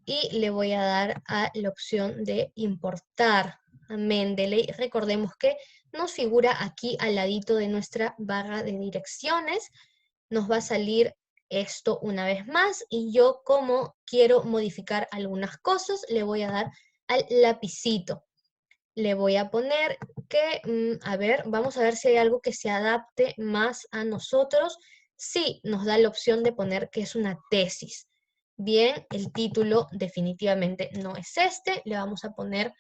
y le voy a dar a la opción de importar a Mendeley. Recordemos que nos figura aquí al ladito de nuestra barra de direcciones. Nos va a salir esto una vez más y yo, como quiero modificar algunas cosas, le voy a dar al lapicito. Le voy a poner que, a ver, vamos a ver si hay algo que se adapte más a nosotros. Sí, nos da la opción de poner que es una tesis. Bien, el título definitivamente no es este. Le vamos a poner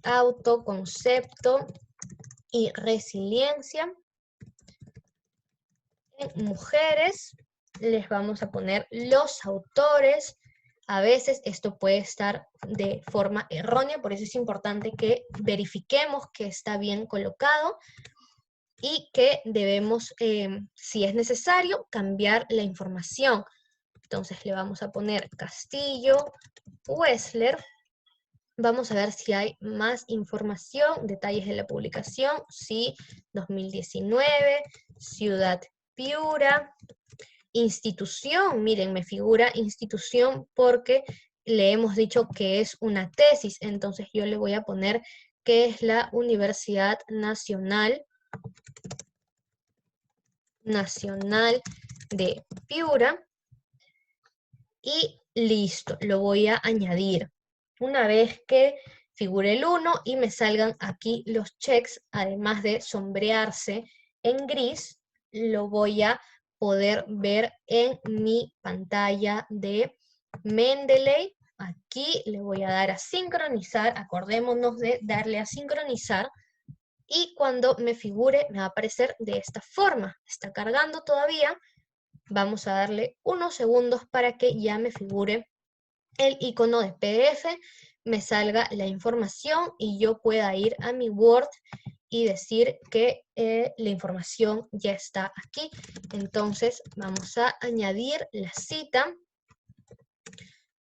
autoconcepto y resiliencia en mujeres. Les vamos a poner los autores. A veces esto puede estar de forma errónea, por eso es importante que verifiquemos que está bien colocado y que debemos, si es necesario, cambiar la información. Entonces le vamos a poner Castillo, Wessler. Vamos a ver si hay más información, detalles de la publicación. Sí, 2019, Ciudad Piura, institución. Miren, me figura institución porque le hemos dicho que es una tesis. Entonces yo le voy a poner que es la Universidad Nacional de Piura. Y listo, lo voy a añadir. Una vez que figure el 1 y me salgan aquí los checks, además de sombrearse en gris, lo voy a poder ver en mi pantalla de Mendeley. Aquí le voy a dar a sincronizar, acordémonos de darle a sincronizar, y cuando me figure me va a aparecer de esta forma. Está cargando todavía. Vamos a darle unos segundos para que ya me figure el icono de PDF, me salga la información y yo pueda ir a mi Word y decir que la información ya está aquí. Entonces vamos a añadir la cita.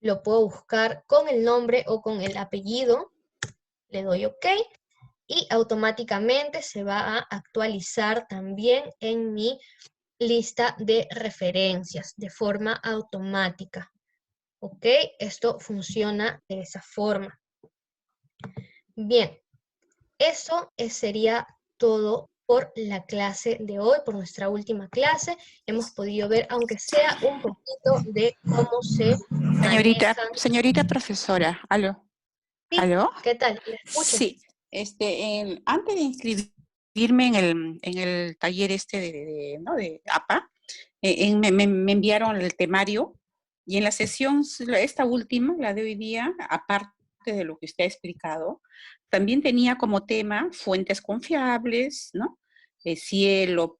Lo puedo buscar con el nombre o con el apellido. Le doy OK. Y automáticamente se va a actualizar también en mi lista de referencias de forma automática. ¿Ok? Esto funciona de esa forma. Bien, eso sería todo por la clase de hoy, por nuestra última clase. Hemos podido ver, aunque sea un poquito, de cómo se manejan. Señorita profesora, ¿aló? Sí, ¿Aló? ¿qué tal? La escucho. Sí, antes de inscribirme en el taller ¿no? de APA, me enviaron el temario y en la sesión, esta última, la de hoy día, aparte de lo que usted ha explicado, también tenía como tema fuentes confiables, ¿no? Cielo,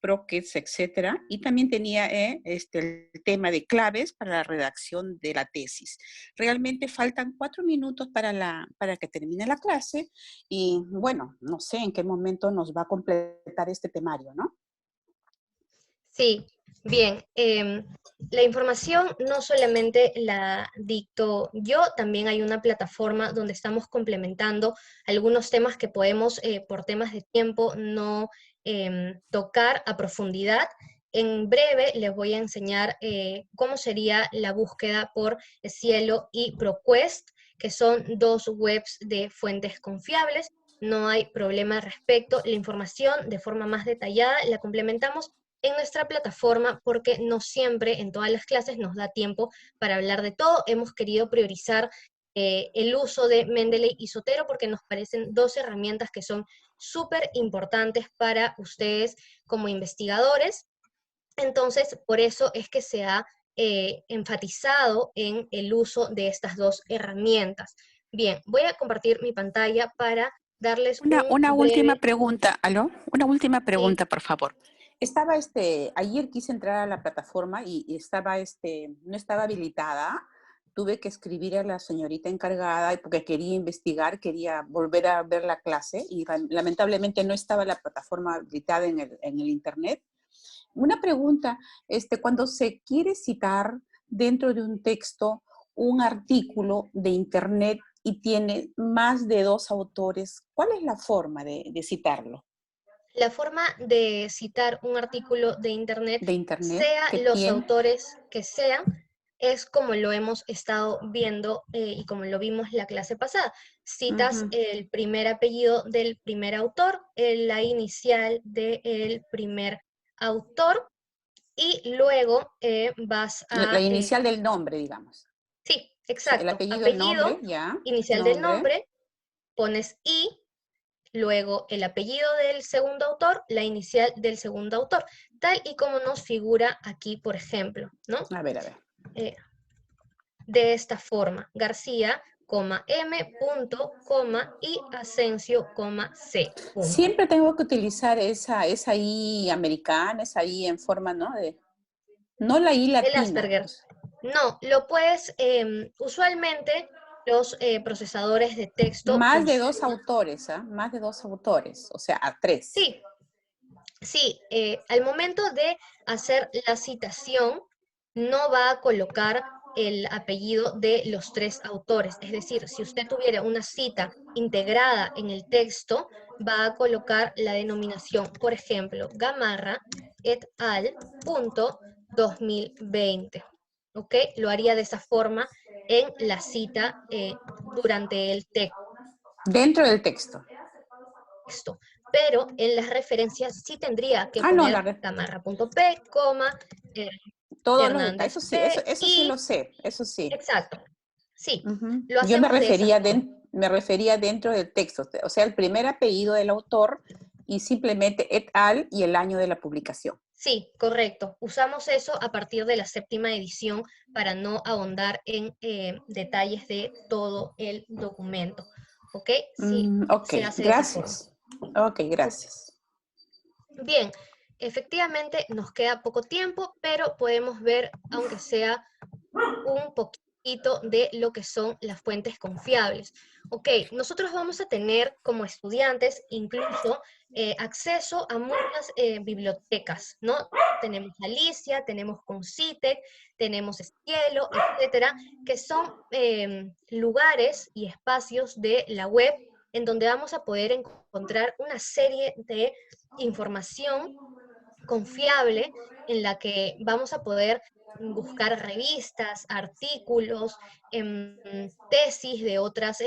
Proques, etcétera, y también tenía el tema de claves para la redacción de la tesis. Realmente faltan 4 minutos para que termine la clase y bueno, no sé en qué momento nos va a completar este temario, ¿no? Sí, bien. La información no solamente la dicto yo, también hay una plataforma donde estamos complementando algunos temas que podemos, por temas de tiempo, no tocar a profundidad. En breve les voy a enseñar cómo sería la búsqueda por Cielo y ProQuest, que son dos webs de fuentes confiables. No hay problema al respecto. La información de forma más detallada la complementamos en nuestra plataforma porque no siempre en todas las clases nos da tiempo para hablar de todo. Hemos querido priorizar el uso de Mendeley y Zotero porque nos parecen dos herramientas que son súper importantes para ustedes como investigadores. Entonces, por eso es que se ha enfatizado en el uso de estas dos herramientas. Bien, voy a compartir mi pantalla para darles un Una última breve... pregunta, ¿aló? Una última Sí, pregunta, por favor. Estaba ayer quise entrar a la plataforma y estaba no estaba habilitada. Tuve que escribir a la señorita encargada porque quería investigar, quería volver a ver la clase y lamentablemente no estaba la plataforma habilitada en el internet. Una pregunta, cuando se quiere citar dentro de un texto un artículo de internet y tiene más de 2 autores, ¿cuál es la forma de citarlo? la forma de citar un artículo de Internet, De internet sea que los tiene autores que sean, es como lo hemos estado viendo y como lo vimos la clase pasada. Citas ujú, el primer apellido del primer autor, la inicial del primer autor, y luego vas la a... inicial del nombre, digamos. sí, Sí, el exacto. apellido, el nombre, Apellido, ya, inicial del nombre. nombre, pones I, luego el apellido del segundo autor, la inicial del segundo autor, tal y como nos figura aquí, por ejemplo, ¿no? A ver. Eh, de esta forma, García, M, punto, y Asensio, C, punto. Siempre tengo que utilizar esa I americana, esa I en forma, ¿no? No la I El latina. Asperger. No, lo puedes, usualmente los procesadores de texto Más de 2 autores, ¿ah? Más de 2 autores, o sea, a 3. sí, sí, al momento de hacer la citación, no va a colocar el apellido de los tres autores. Es decir, si usted tuviera una cita integrada en el texto, va a colocar la denominación, por ejemplo, Gamarra et al. Punto 2020. ¿Ok? Lo haría de esa forma en la cita durante el Dentro del texto. texto. Pero en las referencias sí tendría que Ah, no, poner Gamarra.p, eh, todos los detalles, Hernández eso sí, P eso sí y... lo sé, eso sí. Exacto. Sí, Ujú. lo Yo me hacemos de esa refería, forma. me refería dentro del texto, o sea, el primer apellido del autor y simplemente et al y el año de la publicación. Sí, correcto. Usamos eso a partir de la 7ª edición para no ahondar en detalles de todo el documento. ¿Ok? Sí, Ok, se hace de esa forma. gracias. Ok, gracias. Bien, efectivamente nos queda poco tiempo, pero podemos ver, aunque sea un poquito de lo que son las fuentes confiables. Ok, nosotros vamos a tener como estudiantes incluso acceso a muchas bibliotecas, ¿no? Tenemos Alicia, tenemos Concitec, tenemos Cielo, etcétera, que son lugares y espacios de la web en donde vamos a poder encontrar una serie de información confiable en la que vamos a poder buscar revistas, artículos, tesis de otras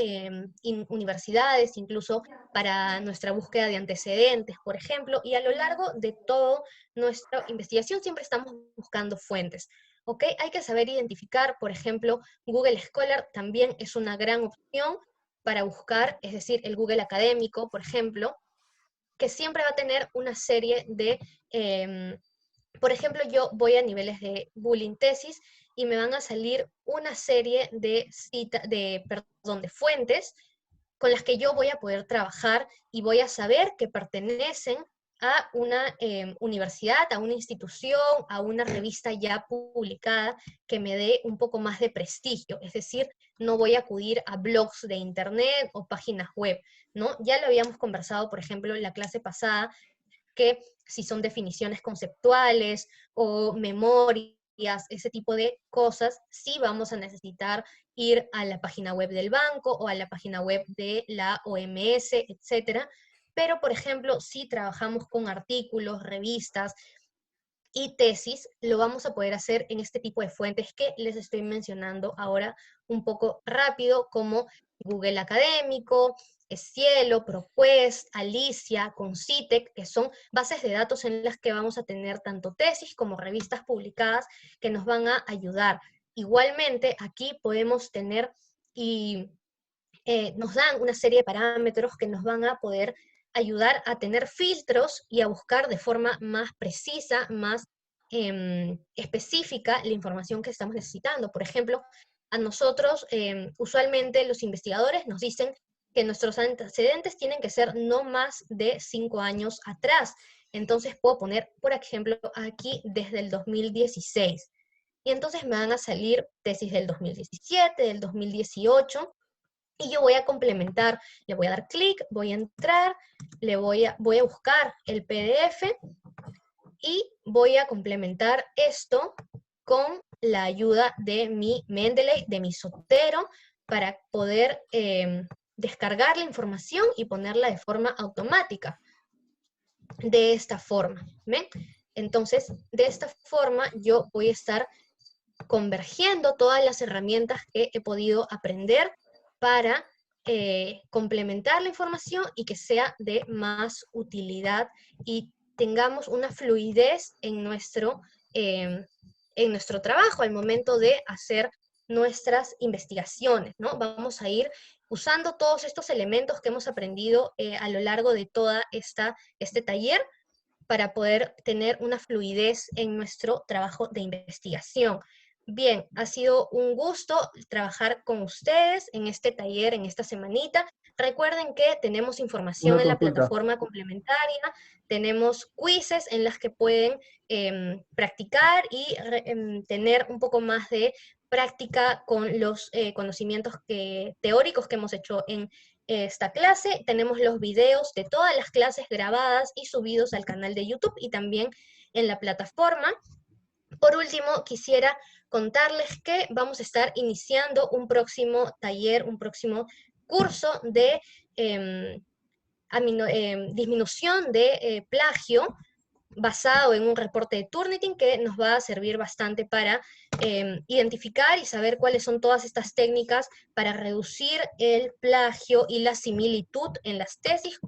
universidades, incluso para nuestra búsqueda de antecedentes, por ejemplo, y a lo largo de toda nuestra investigación siempre estamos buscando fuentes. ¿Ok? Hay que saber identificar, por ejemplo, Google Scholar también es una gran opción para buscar, es decir, el Google académico, por ejemplo, que siempre va a tener una serie de, por ejemplo, yo voy a niveles de bullying tesis y me van a salir una serie de de fuentes con las que yo voy a poder trabajar y voy a saber que pertenecen a una universidad, a una institución, a una revista ya publicada que me dé un poco más de prestigio. Es decir, no voy a acudir a blogs de internet o páginas web, ¿no? Ya lo habíamos conversado, por ejemplo, en la clase pasada, que si son definiciones conceptuales o memorias, ese tipo de cosas, sí vamos a necesitar ir a la página web del banco o a la página web de la OMS, etcétera. Pero, por ejemplo, si trabajamos con artículos, revistas y tesis, lo vamos a poder hacer en este tipo de fuentes que les estoy mencionando ahora un poco rápido, como Google Académico, Cielo, ProQuest, Alicia, Concitec, que son bases de datos en las que vamos a tener tanto tesis como revistas publicadas que nos van a ayudar. Igualmente, aquí podemos tener y nos dan una serie de parámetros que nos van a poder ayudar a tener filtros y a buscar de forma más precisa, más específica la información que estamos necesitando. Por ejemplo, a nosotros, usualmente los investigadores nos dicen que nuestros antecedentes tienen que ser no más de 5 años atrás. Entonces puedo poner, por ejemplo, aquí desde el 2016. Y entonces me van a salir tesis del 2017, del 2018, y yo voy a complementar, le voy a dar clic, voy a entrar, voy a buscar el PDF y voy a complementar esto con la ayuda de mi Mendeley, de mi Zotero, para poder descargar la información y ponerla de forma automática. De esta forma, ¿ven? Entonces, de esta forma yo voy a estar convergiendo todas las herramientas que he podido aprender para complementar la información y que sea de más utilidad y tengamos una fluidez en nuestro trabajo al momento de hacer nuestras investigaciones, ¿no? Vamos a ir usando todos estos elementos que hemos aprendido a lo largo de toda este taller para poder tener una fluidez en nuestro trabajo de investigación. Bien, ha sido un gusto trabajar con ustedes en este taller, en esta semanita. Recuerden que tenemos información Una en la consulta. plataforma complementaria, tenemos quizzes en las que pueden practicar y tener un poco más de práctica con los conocimientos teóricos que hemos hecho en esta clase. Tenemos los videos de todas las clases grabadas y subidos al canal de YouTube y también en la plataforma por último, quisiera contarles que vamos a estar iniciando un próximo taller, un próximo curso de disminución de plagio, basado en un reporte de Turnitin que nos va a servir bastante para identificar y saber cuáles son todas estas técnicas para reducir el plagio y la similitud en las tesis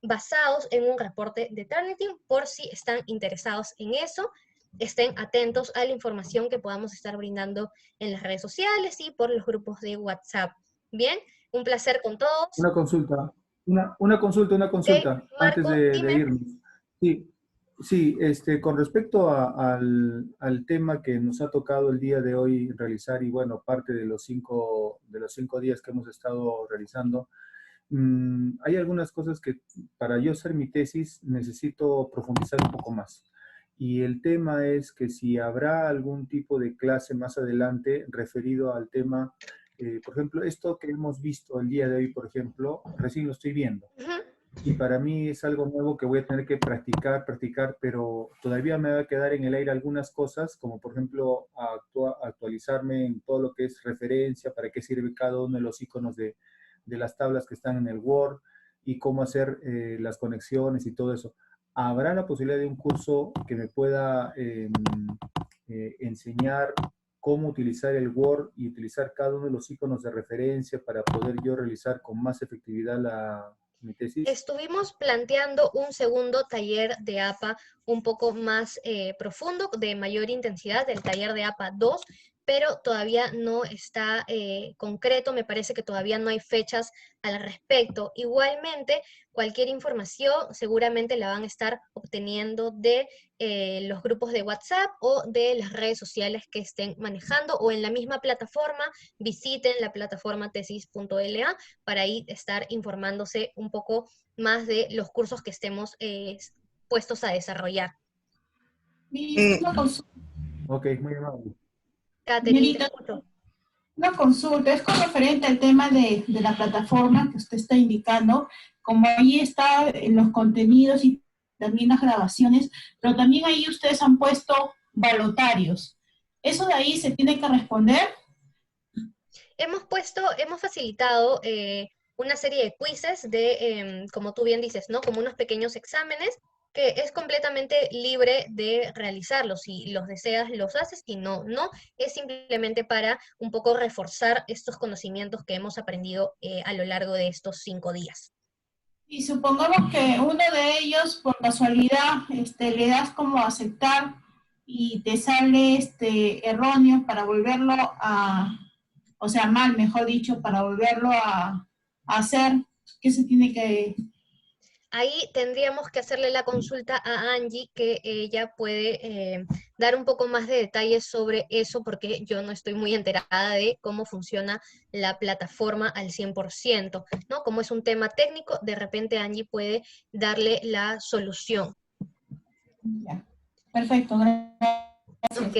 basados en un reporte de Turnitin. Por si están interesados en eso, estén atentos a la información que podamos estar brindando en las redes sociales y por los grupos de WhatsApp. Bien, un placer con todos. Una consulta, una consulta, antes Marco, de dime. irnos. Sí, sí, con respecto al tema que nos ha tocado el día de hoy realizar, y bueno, parte de los cinco días que hemos estado realizando, hay algunas cosas que para yo hacer mi tesis necesito profundizar un poco más. Y el tema es que si habrá algún tipo de clase más adelante referido al tema, por ejemplo, esto que hemos visto el día de hoy, por ejemplo, recién lo estoy viendo. Y para mí es algo nuevo que voy a tener que practicar, pero todavía me va a quedar en el aire algunas cosas, como por ejemplo actualizarme en todo lo que es referencia, para qué sirve cada uno de los iconos de las tablas que están en el Word y cómo hacer las conexiones y todo eso. ¿Habrá la posibilidad de un curso que me pueda enseñar cómo utilizar el Word y utilizar cada uno de los iconos de referencia para poder yo realizar con más efectividad mi tesis? Estuvimos planteando un segundo taller de APA un poco más profundo, de mayor intensidad, del taller de APA 2, pero todavía no está concreto, me parece que todavía no hay fechas al respecto. Igualmente, cualquier información seguramente la van a estar obteniendo de los grupos de WhatsApp o de las redes sociales que estén manejando, o en la misma plataforma. Visiten la plataforma tesis.la para ahí estar informándose un poco más de los cursos que estemos puestos a desarrollar. Ok, muy amable. Catherine, te escucho. Una consulta, es con referente al tema de la plataforma que usted está indicando, como ahí están los contenidos y también las grabaciones, pero también ahí ustedes han puesto balotarios. ¿Eso de ahí se tiene que responder? Hemos facilitado una serie de quizzes de, como tú bien dices, ¿no? Como unos pequeños exámenes que es completamente libre de realizarlos. Si los deseas, los haces, y no, no. Es simplemente para un poco reforzar estos conocimientos que hemos aprendido a lo largo de estos 5 días. Y supongamos que uno de ellos, por casualidad, le das como aceptar y te sale erróneo para volverlo o sea, mal, mejor dicho, para volverlo a hacer. ¿Qué se tiene que...? Ahí tendríamos que hacerle la consulta a Angie, que ella puede dar un poco más de detalles sobre eso, porque yo no estoy muy enterada de cómo funciona la plataforma al 100%, ¿no? Como es un tema técnico, de repente Angie puede darle la solución. Ya. Perfecto, gracias. Ok.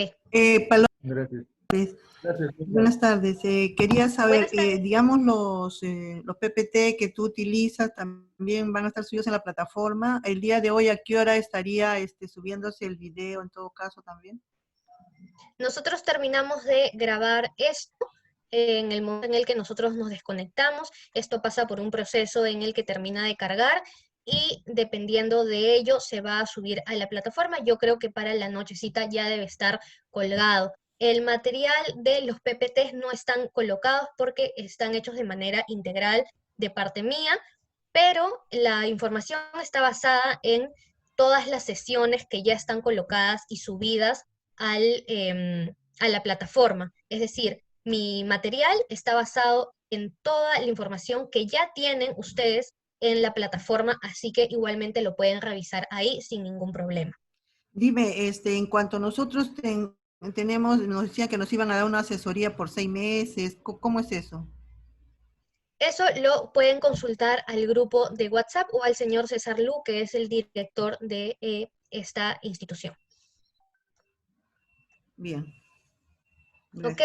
Gracias. Gracias. Buenas tardes. Quería saber, digamos, los PPT que tú utilizas también van a estar subidos en la plataforma. El día de hoy, ¿a qué hora estaría subiéndose el video en todo caso también? Nosotros terminamos de grabar esto en el momento en el que nosotros nos desconectamos. Esto pasa por un proceso en el que termina de cargar y dependiendo de ello se va a subir a la plataforma. Yo creo que para la nochecita ya debe estar colgado. El material de los PPTs no están colocados porque están hechos de manera integral de parte mía, pero la información está basada en todas las sesiones que ya están colocadas y subidas a la plataforma. Es decir, mi material está basado en toda la información que ya tienen ustedes en la plataforma, así que igualmente lo pueden revisar ahí sin ningún problema. Dime, en cuanto nosotros tenemos, nos decían que nos iban a dar una asesoría por 6 meses, ¿cómo es eso? Eso lo pueden consultar al grupo de WhatsApp o al señor César Lu, que es el director de esta institución. Bien. Ok,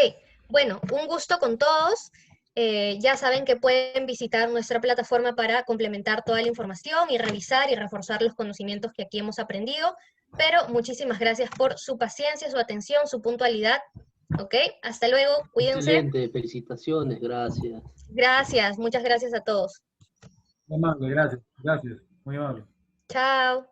bueno, un gusto con todos. Ya saben que pueden visitar nuestra plataforma para complementar toda la información y revisar y reforzar los conocimientos que aquí hemos aprendido. pero muchísimas gracias por su paciencia, su atención, su puntualidad. ¿Ok? Hasta luego, cuídense. Excelente, felicitaciones, gracias. Gracias, muchas gracias a todos. Muy amable, gracias, gracias, muy amable. Chao.